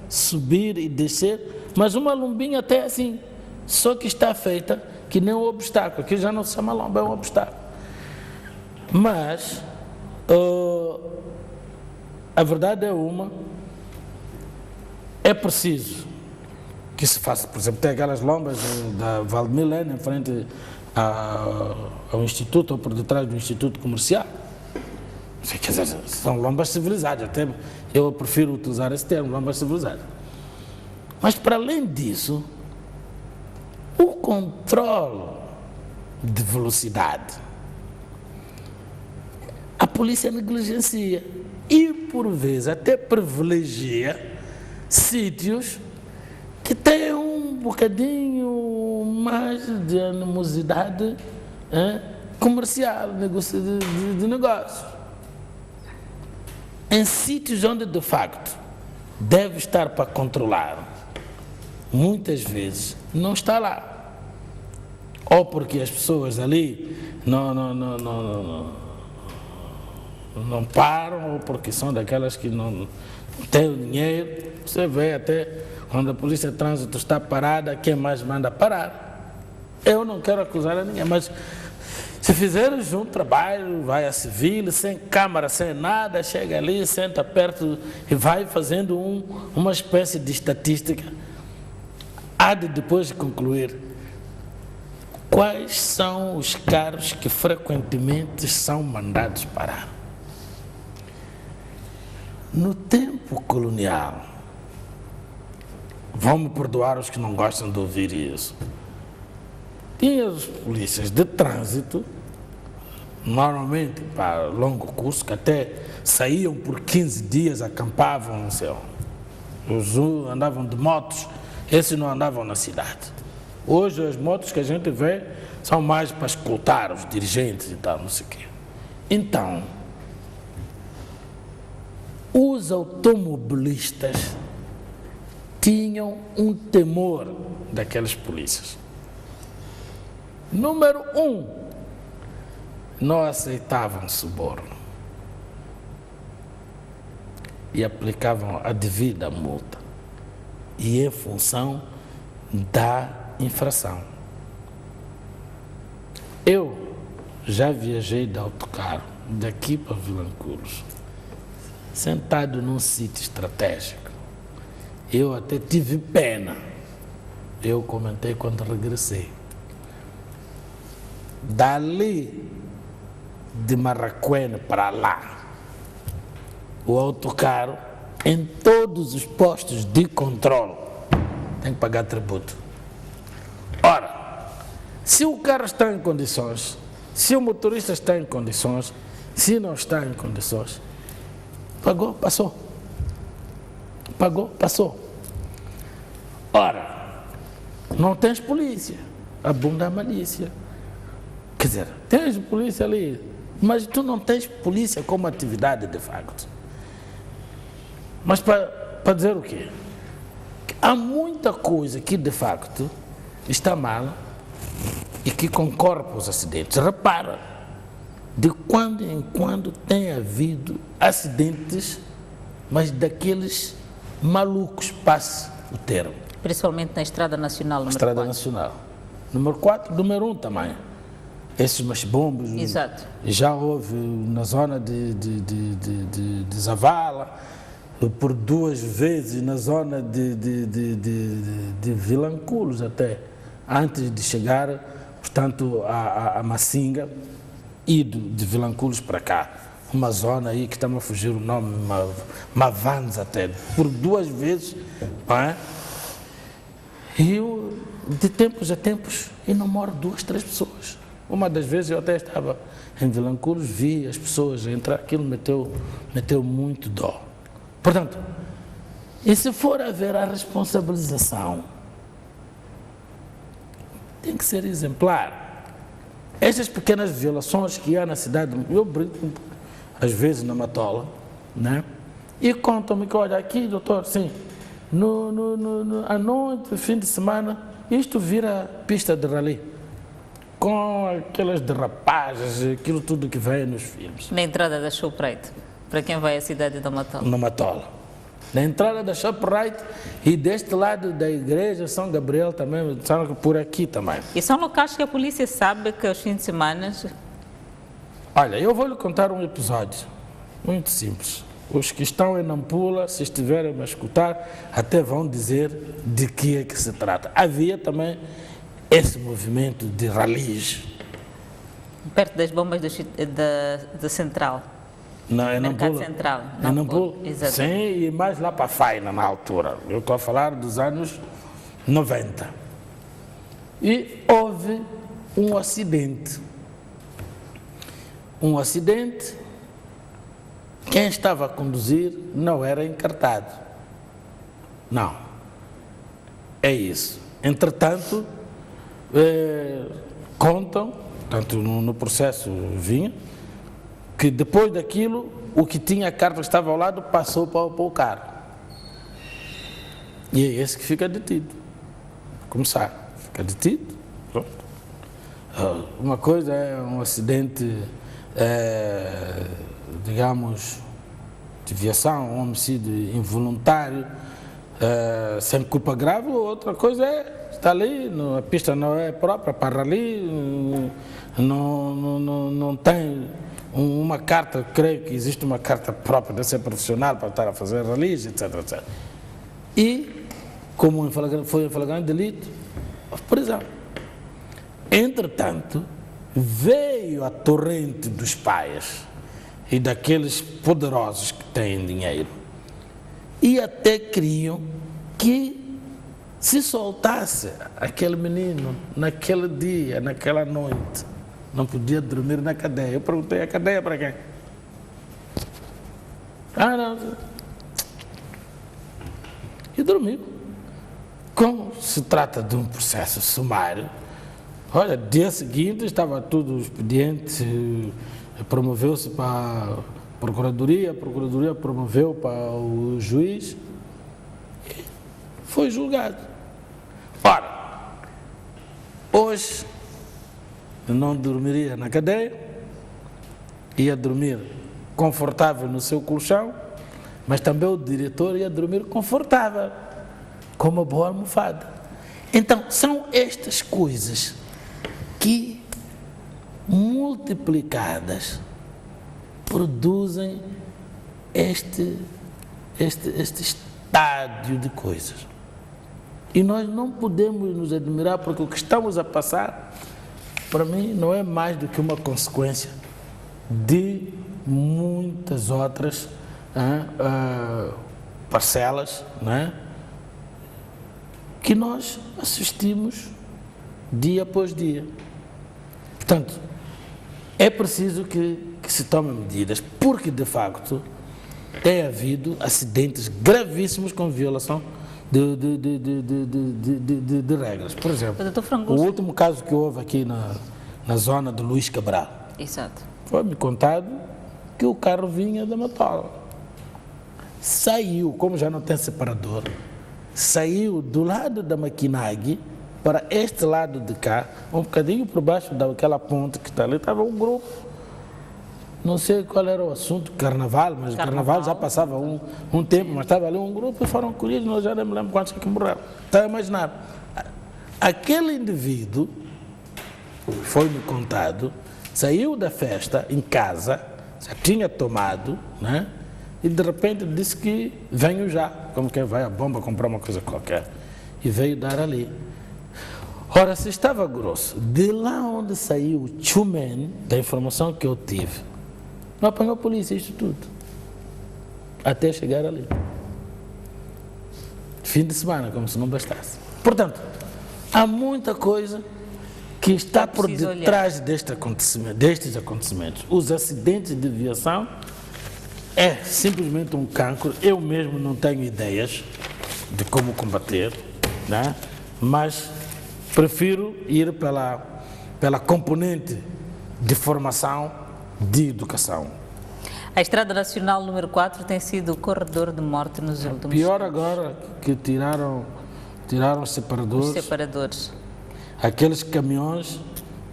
subir e descer, mas uma lombinha até assim, só que está feita que nem um obstáculo, aqui já não se chama lomba, é um obstáculo. Mas a verdade é é preciso que se faça, por exemplo, tem aquelas lombas da Valdemilene em frente ao Instituto, ou por detrás do Instituto Comercial. Quer dizer, são lombas civilizadas, até eu prefiro utilizar esse termo, lombas civilizadas. Mas para além disso, o controle de velocidade, a polícia negligencia e por vezes até privilegia sítios que têm um bocadinho mais de animosidade comercial, de negócio. Em sítios onde de facto deve estar para controlar, muitas vezes não está lá. Ou porque as pessoas ali não param, ou porque são daquelas que não têm o dinheiro. Você vê até quando a polícia de trânsito está parada, quem mais manda parar? Eu não quero acusar a ninguém, mas se fizeres um trabalho, vai a civil, sem câmara, sem nada, chega ali, senta perto e vai fazendo uma espécie de estatística. Há de depois concluir quais são os carros que frequentemente são mandados parar. No tempo colonial, vão-me perdoar os que não gostam de ouvir isso, tinha os polícias de trânsito, normalmente para longo curso, que até saíam por 15 dias, acampavam, não sei onde. Os andavam de motos, esses não andavam na cidade. Hoje as motos que a gente vê são mais para escutar os dirigentes e tal, não sei o quê. Então, os automobilistas tinham um temor daquelas polícias. Número 1, não aceitavam suborno e aplicavam a devida multa, e em função da infração. Eu já viajei de autocarro daqui para Vilanculos, sentado num sítio estratégico. Eu até tive pena, eu comentei quando regressei. Dali de Marraquene para lá, o autocarro, em todos os postos de controle, tem que pagar tributo. Ora, se o carro está em condições, se o motorista está em condições, se não está em condições, pagou, passou. Pagou, passou. Ora, não tens polícia, abunda a malícia. Quer dizer, tens polícia ali, mas tu não tens polícia como atividade de facto. Mas para dizer o quê? Há muita coisa que de facto está mal e que concorre para os acidentes. Repara, de quando em quando tem havido acidentes, mas daqueles malucos, passe o termo. Principalmente na Estrada Nacional número Estrada 4. Nacional. Número 4, número 1 também. Esses machibombos. Exato. Já houve na zona de Zavala, por 2 vezes na zona de Vilanculos até, antes de chegar, portanto, a Massinga, e de Vilanculos para cá. Uma zona aí que está-me a fugir o nome, Mavanes até, por 2 vezes, não é? E eu, de tempos a tempos, e não moro 2, 3 pessoas. Uma das vezes eu até estava em Vilanculos, vi as pessoas entrar, aquilo meteu muito dó. Portanto, e se for haver a responsabilização, tem que ser exemplar. Estas pequenas violações que há na cidade, eu brinco às vezes na Matola, né? E contam-me que, olha, aqui, doutor, sim, à noite, fim de semana, isto vira pista de rally, com aquelas derrapagens, aquilo tudo que vem nos filmes. Na entrada da Shoprite, para quem vai à cidade da Matola. Na Matola. Na entrada da Shoprite e deste lado da igreja São Gabriel também, por aqui também. E são locais que a polícia sabe que aos fins de semana... Olha, eu vou lhe contar um episódio muito simples. Os que estão em Nampula, se estiverem a escutar, até vão dizer de que é que se trata. Havia também esse movimento de rallies. Perto das bombas da Central. Não, é Mercado Nampula. Central. É Nampula? Exatamente. Sim, e mais lá para a Faina, na altura. Eu estou a falar dos anos 90. E houve um acidente. Quem estava a conduzir não era encartado. Não. É isso. Entretanto, contam, tanto no processo vinha, que depois daquilo, o que tinha a carta que estava ao lado passou para o carro. E é esse que fica detido. Começar. Fica detido. Pronto. Uma coisa é um acidente, digamos, de viação, um homicídio involuntário, sem culpa grave. Outra coisa é estar ali, a pista não é própria para ali, não tem uma carta, creio que existe uma carta própria de ser profissional para estar a fazer rallies, etc, etc. E, como foi em flagrante delito, prisão. Entretanto, veio a torrente dos pais e daqueles poderosos que têm dinheiro e até queriam que se soltasse aquele menino naquele dia, naquela noite. Não podia dormir na cadeia. Eu perguntei, a cadeia para quem? Não. E dormiu. Como se trata de um processo sumário, olha, dia seguinte estava tudo o expediente, promoveu-se para a Procuradoria promoveu para o juiz e foi julgado. Ora, hoje eu não dormiria na cadeia, ia dormir confortável no seu colchão, mas também o diretor ia dormir confortável, com uma boa almofada. Então, são estas coisas que, multiplicadas, produzem este estádio de coisas. E nós não podemos nos admirar, porque o que estamos a passar, para mim, não é mais do que uma consequência de muitas outras parcelas, não é? Que nós assistimos dia após dia. Portanto, é preciso que se tomem medidas, porque de facto tem havido acidentes gravíssimos com violação de regras. Por exemplo, o último caso que houve aqui na zona de Luís Cabral. Exato. Foi-me contado que o carro vinha da Matola. Saiu, como já não tem separador, saiu do lado da Maquinagui para este lado de cá, um bocadinho por baixo daquela ponte que está ali, estava um grupo não sei qual era o assunto, carnaval, mas carnaval já passava um tempo, mas estava ali um grupo e foram colhidos, nós já nem me lembro quantos que morreram. Está a imaginar? Aquele indivíduo, foi-me contado, saiu da festa em casa, já tinha tomado, né? E de repente disse que venho já, como quem vai à bomba comprar uma coisa qualquer. E veio dar ali. Ora, se estava grosso, de lá onde saiu o Chumen, da informação que eu tive, não apanhou a polícia, isto tudo. Até chegar ali. Fim de semana, como se não bastasse. Portanto, há muita coisa que está por detrás destes acontecimentos. Os acidentes de aviação é simplesmente um cancro. Eu mesmo não tenho ideias de como combater, né? Mas prefiro ir pela componente de formação, de educação. A Estrada Nacional número 4 tem sido o corredor de morte nos últimos Pior tempos. agora que tiraram os separadores. Os separadores. Aqueles caminhões,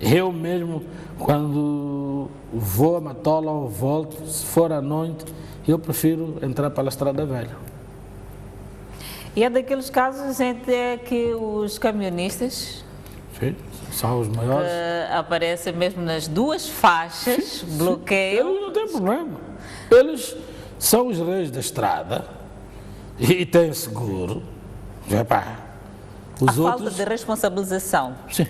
eu mesmo, quando vou a Matola ou volto, se for à noite, eu prefiro entrar pela Estrada Velha. E é daqueles casos em que os camionistas Sim, são os maiores. aparecem mesmo nas duas faixas, bloqueiam. Eles não têm problema. Eles são os reis da estrada e têm seguro. Epá, os A outros... falta de responsabilização. Sim.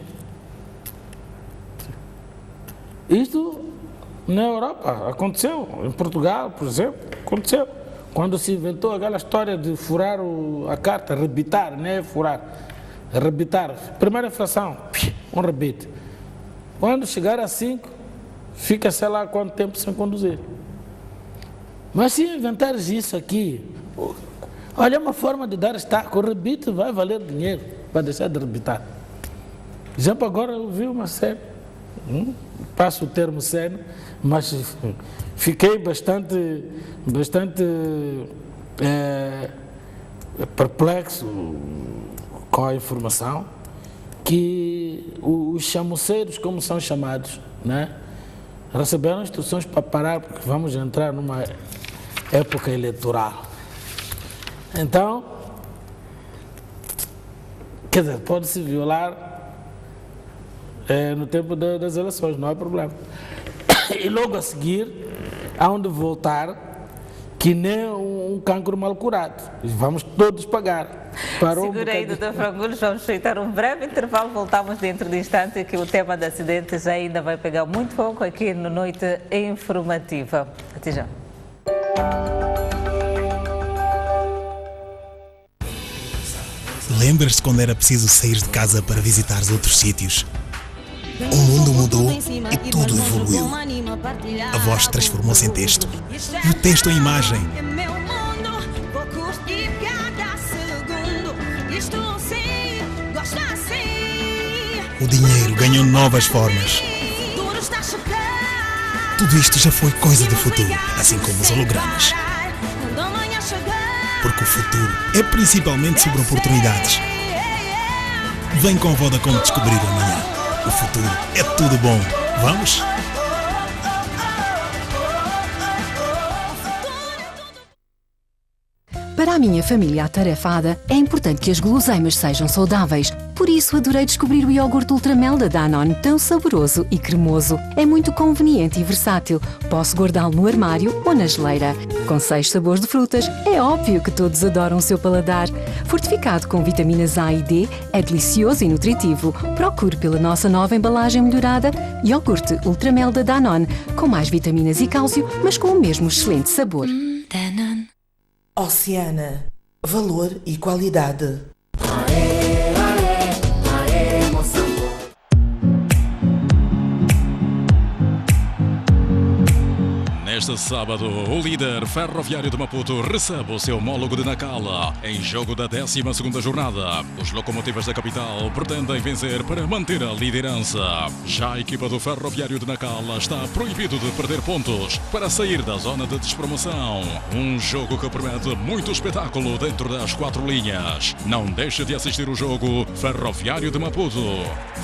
Isto na Europa aconteceu, em Portugal, por exemplo, aconteceu. Quando se inventou aquela história de furar a carta, rebitar, não é furar, rebitar. Primeira infração, um rebite. Quando chegar a 5, fica sei lá quanto tempo sem conduzir. Mas se inventares isso aqui, olha, uma forma de dar estaco, o rebite vai valer dinheiro para deixar de rebitar. Exemplo, agora eu vi uma série, passo o termo sério, mas fiquei bastante perplexo com a informação que os chamuceiros, como são chamados, né, receberam instruções para parar, porque vamos entrar numa época eleitoral. Então, quer dizer, pode-se violar no tempo das eleições, não há problema. E logo a seguir, há onde voltar, que nem um cancro mal curado. Vamos todos pagar. Segura aí, Dr. Frangulos, vamos aceitar um breve intervalo, voltamos dentro de instante, que o tema de acidentes ainda vai pegar muito fogo aqui no Noite Informativa. Até já. Lembras-te quando era preciso sair de casa para visitar outros sítios? O mundo mudou e tudo evoluiu. A voz transformou-se em texto e o texto em imagem. O dinheiro ganhou novas formas. Tudo isto já foi coisa do futuro, assim como os hologramas. Porque o futuro é principalmente sobre oportunidades. Vem com a Vodacom descobrir o amanhã. O futuro é tudo bom. Vamos? Para a minha família atarefada, é importante que as guloseimas sejam saudáveis. Por isso, adorei descobrir o iogurte Ultramel da Danone, tão saboroso e cremoso. É muito conveniente e versátil. Posso guardá-lo no armário ou na geleira. Com 6 sabores de frutas, é óbvio que todos adoram o seu paladar. Fortificado com vitaminas A e D, é delicioso e nutritivo. Procure pela nossa nova embalagem melhorada, iogurte Ultramel da Danone, com mais vitaminas e cálcio, mas com o mesmo excelente sabor. Danone. Oceana. Valor e qualidade. Neste sábado, o líder Ferroviário de Maputo recebe o seu homólogo de Nacala em jogo da 12ª jornada. Os locomotivas da capital pretendem vencer para manter a liderança. Já a equipa do Ferroviário de Nacala está proibido de perder pontos para sair da zona de despromoção. Um jogo que promete muito espetáculo dentro das 4 linhas. Não deixe de assistir o jogo Ferroviário de Maputo.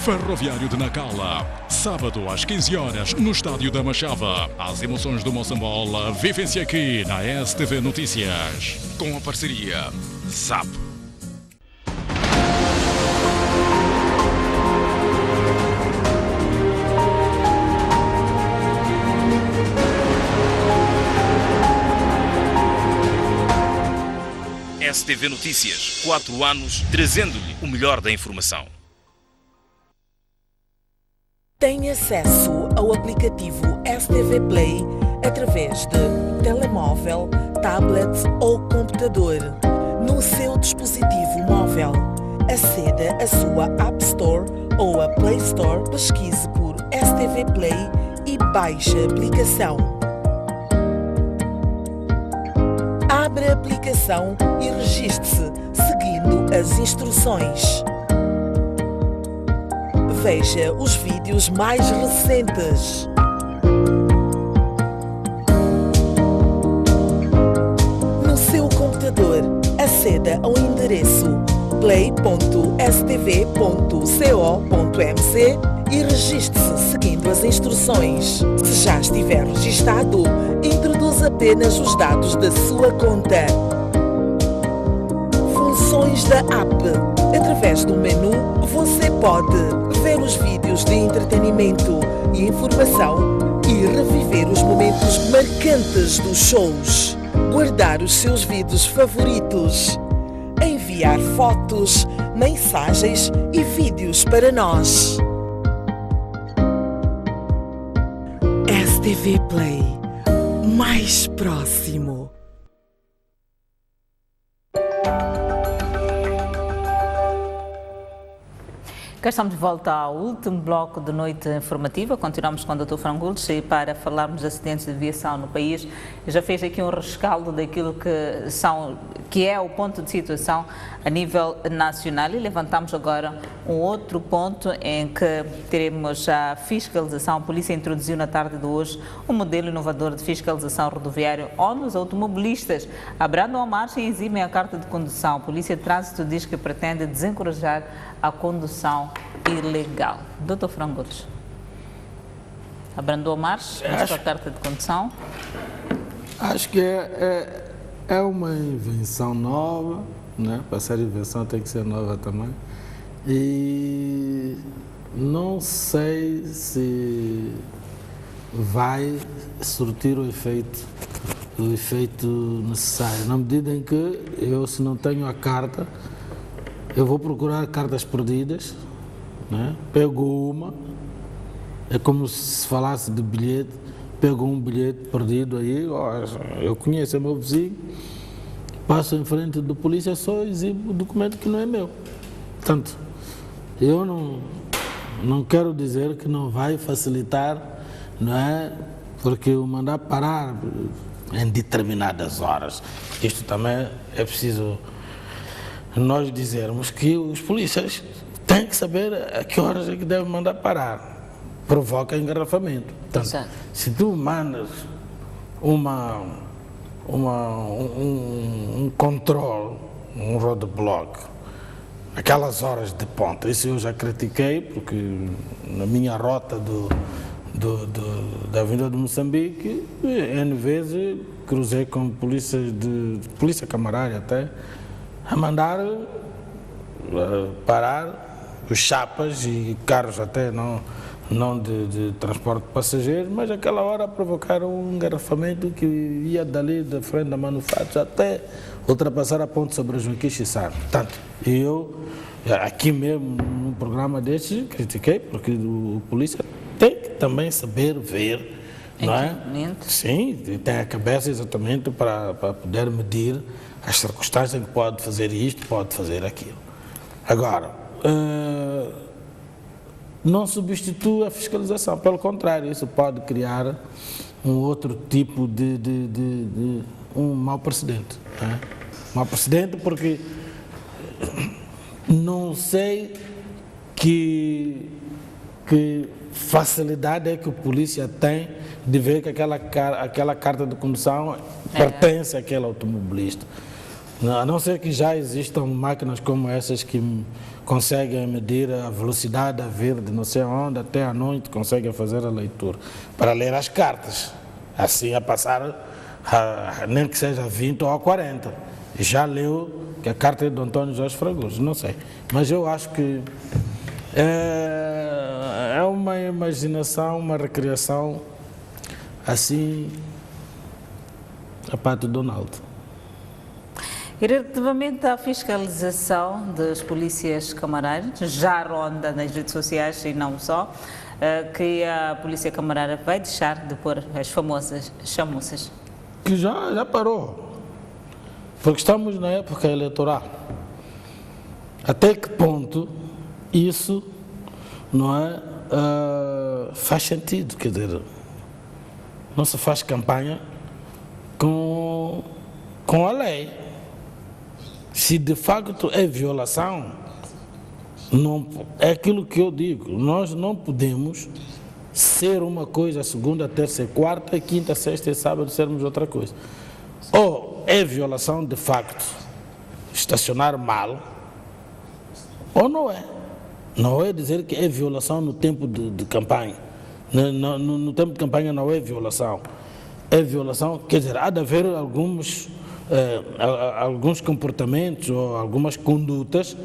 Ferroviário de Nacala. Sábado às 15 horas no Estádio da Machava. As emoções do Moçambola vivem-se aqui na STV Notícias. Com a parceria ZAP. STV Notícias, 4 anos, trazendo-lhe o melhor da informação. Tem acesso ao aplicativo STV Play através de telemóvel, tablet ou computador. No seu dispositivo móvel, aceda à sua App Store ou à Play Store, pesquise por STV Play e baixe a aplicação. Abra a aplicação e registre-se seguindo as instruções. Veja os vídeos mais recentes. No seu computador, aceda ao endereço play.stv.co.mc e registre-se seguindo as instruções. Se já estiver registado, introduz apenas os dados da sua conta. Funções da app. Através do menu, você pode ver os vídeos de entretenimento e informação e reviver os momentos marcantes dos shows, guardar os seus vídeos favoritos, enviar fotos, mensagens e vídeos para nós. STV Play, mais próximo. Cá estamos de volta ao último bloco de noite informativa. Continuamos com o Dr. Frangulos para falarmos de acidentes de aviação no país. Já fez aqui um rescaldo daquilo que é o ponto de situação a nível nacional e levantamos agora um outro ponto em que teremos a fiscalização. A polícia introduziu na tarde de hoje um modelo inovador de fiscalização rodoviária onde os automobilistas abrandam a marcha e eximem a carta de condução. A Polícia de Trânsito diz que pretende desencorajar a condução ilegal. Dr. Frangulos, abrandou a marcha, a carta de condução? Acho que é uma invenção nova, né? Para ser invenção tem que ser nova também. E não sei se vai surtir o efeito necessário. Na medida em que eu, se não tenho a carta, eu vou procurar cartas perdidas, né? Pego uma, é como se falasse de bilhete, pego um bilhete perdido aí, eu conheço, é meu vizinho, passo em frente do polícia, só exibo o documento que não é meu. Portanto, eu não quero dizer que não vai facilitar, não é? Porque o mandar parar em determinadas horas, isto também é preciso nós dizermos que os polícias têm que saber a que horas é que devem mandar parar. Provoca engarrafamento. Portanto, se tu mandas um controle, um roadblock, aquelas horas de ponta, isso eu já critiquei, porque na minha rota da Avenida de Moçambique, N vezes cruzei com polícia camarária até, a mandar parar os chapas e carros até não de transporte de passageiros, mas aquela hora provocaram um engarrafamento que ia dali da frente da manufatura até ultrapassar a ponte sobre a Joaquim Chissano. Portanto, eu aqui mesmo num programa destes critiquei, porque o polícia tem que também saber ver, não é? Sim, tem a cabeça exatamente para poder medir as circunstâncias em que pode fazer isto, pode fazer aquilo. Agora, não substitui a fiscalização. Pelo contrário, isso pode criar um outro tipo de um mau precedente. Né? Mau precedente porque não sei que facilidade é que a polícia tem de ver que aquela carta de condução pertence àquele automobilista. A não ser que já existam máquinas como essas que conseguem medir a velocidade a vir de não sei onde até à noite, conseguem fazer a leitura, para ler as cartas, assim a passar, nem que seja 20 ou 40. Já leu que a carta é do Antônio Jorge Fragoso, não sei. Mas eu acho que é uma imaginação, uma recriação assim, a parte do Donaldo. E relativamente à fiscalização das polícias camarárias, já ronda nas redes sociais e não só, que a polícia camarária vai deixar de pôr as famosas chamuças. Que já parou, porque estamos na época eleitoral. Até que ponto isso não é, faz sentido? Quer dizer, não se faz campanha com a lei. Se de facto é violação, não, é aquilo que eu digo, nós não podemos ser uma coisa segunda, terça, quarta, quinta, sexta e sábado sermos outra coisa. Ou é violação de facto, estacionar mal, ou não é. Não é dizer que é violação no tempo de campanha. No tempo de campanha não é violação. É violação, quer dizer, há de haver alguns comportamentos ou algumas condutas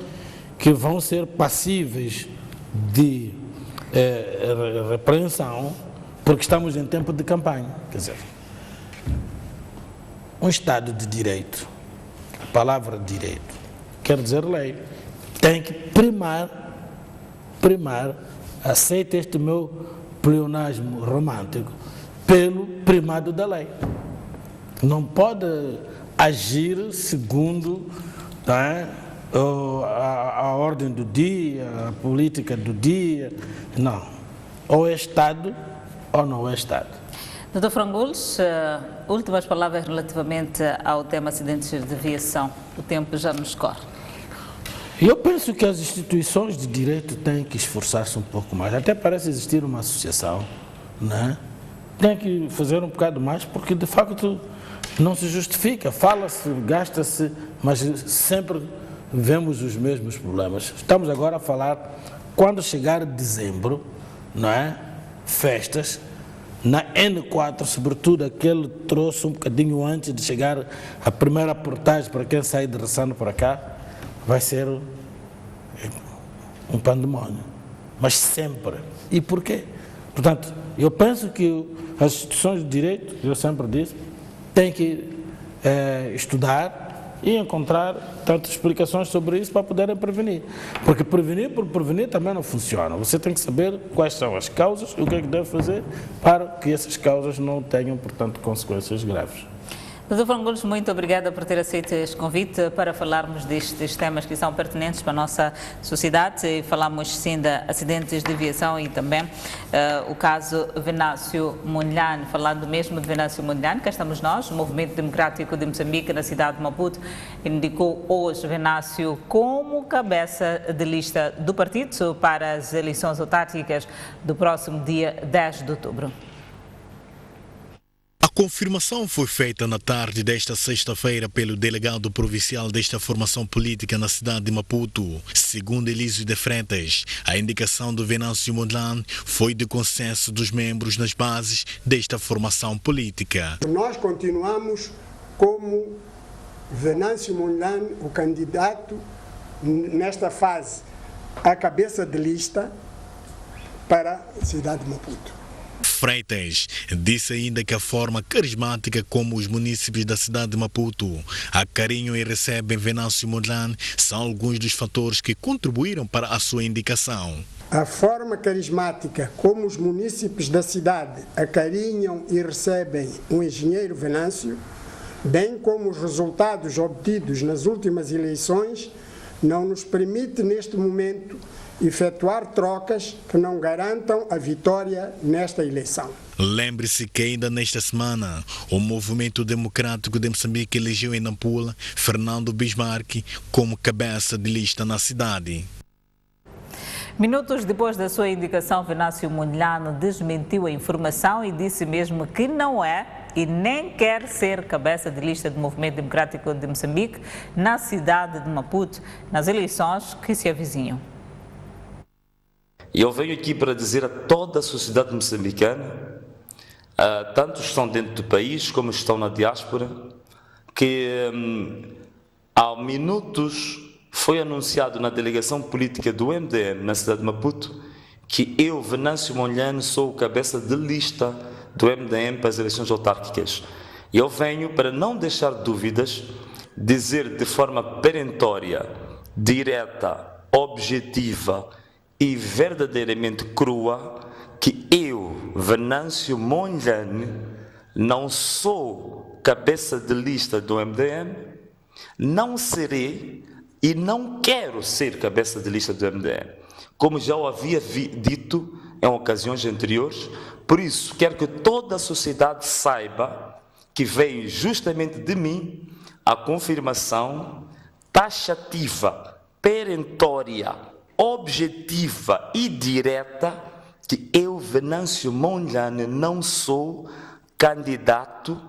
que vão ser passíveis de repreensão porque estamos em tempo de campanha. Quer dizer, um Estado de Direito, a palavra direito, quer dizer lei, tem que primar, aceita este meu pleonasmo romântico, pelo primado da lei. Não pode agir segundo a ordem do dia, a política do dia, não. Ou é Estado ou não é Estado. Dr. Frangolos, últimas palavras relativamente ao tema acidentes de aviação. O tempo já nos corre. Eu penso que as instituições de direito têm que esforçar-se um pouco mais. Até parece existir uma associação, né? Tem que fazer um bocado mais, porque de facto não se justifica. Fala-se, gasta-se, mas sempre vemos os mesmos problemas. Estamos agora a falar, quando chegar dezembro, não é? Festas, na N4, sobretudo aquele troço um bocadinho antes de chegar a primeira portagem para quem sai de Ressano para cá, vai ser um pandemónio. Mas sempre. E porquê? Portanto, eu penso que as instituições de direito, eu sempre disse, têm que estudar e encontrar tantas explicações sobre isso para poderem prevenir. Porque prevenir por prevenir também não funciona. Você tem que saber quais são as causas e o que é que deve fazer para que essas causas não tenham, portanto, consequências graves. Dr. Frangolos, muito obrigada por ter aceito este convite para falarmos destes temas que são pertinentes para a nossa sociedade. E falamos sim de acidentes de aviação e também o caso Venâncio Mondlane. Falando mesmo de Venâncio Mondlane, cá estamos nós, o Movimento Democrático de Moçambique, na cidade de Maputo, indicou hoje Venâncio como cabeça de lista do partido para as eleições autárquicas do próximo dia 10 de outubro. A confirmação foi feita na tarde desta sexta-feira pelo delegado provincial desta formação política na cidade de Maputo. Segundo Elísio de Freitas, a indicação do Venâncio Mondlane foi de consenso dos membros nas bases desta formação política. Nós continuamos como Venâncio Mondlane, o candidato nesta fase, a cabeça de lista para a cidade de Maputo. Freitas disse ainda que a forma carismática como os munícipes da cidade de Maputo acarinham e recebem Venâncio Mondlane são alguns dos fatores que contribuíram para a sua indicação. A forma carismática como os munícipes da cidade acarinham e recebem o engenheiro Venâncio, bem como os resultados obtidos nas últimas eleições, não nos permite neste momento efetuar trocas que não garantam a vitória nesta eleição. Lembre-se que ainda nesta semana, o Movimento Democrático de Moçambique elegeu em Nampula Fernando Bismarck como cabeça de lista na cidade. Minutos depois da sua indicação, Venâncio Mondlane desmentiu a informação e disse mesmo que não é e nem quer ser cabeça de lista do Movimento Democrático de Moçambique na cidade de Maputo, nas eleições que se avizinham. Eu venho aqui para dizer a toda a sociedade moçambicana, tanto estão dentro do país como estão na diáspora, que há minutos foi anunciado na delegação política do MDM na cidade de Maputo que eu, Venâncio Mondlane, sou o cabeça de lista do MDM para as eleições autárquicas. E eu venho, para não deixar dúvidas, dizer de forma perentória, direta, objetiva e verdadeiramente crua que eu, Venâncio Mondlane, não sou cabeça de lista do MDM, não serei e não quero ser cabeça de lista do MDM, como já o havia dito em ocasiões anteriores. Por isso, quero que toda a sociedade saiba que veio justamente de mim a confirmação taxativa, perentória, objetiva e direta que eu, Venâncio Mondlane, não sou candidato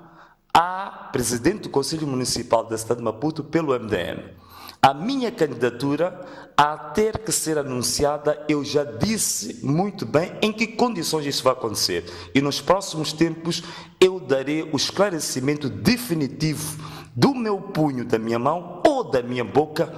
a presidente do Conselho Municipal da cidade de Maputo pelo MDM. A minha candidatura, a ter que ser anunciada, eu já disse muito bem em que condições isso vai acontecer. E nos próximos tempos eu darei o esclarecimento definitivo do meu punho, da minha mão ou da minha boca,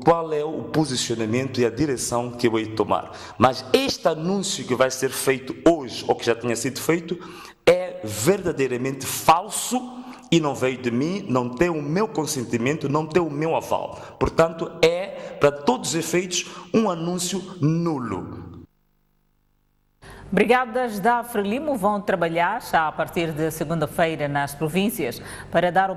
qual é o posicionamento e a direção que eu vou tomar. Mas este anúncio que vai ser feito hoje, ou que já tinha sido feito, é verdadeiramente falso e não veio de mim, não tem o meu consentimento, não tem o meu aval. Portanto, é, para todos os efeitos, um anúncio nulo. Brigadas da Frelimo vão trabalhar já a partir de segunda-feira nas províncias para dar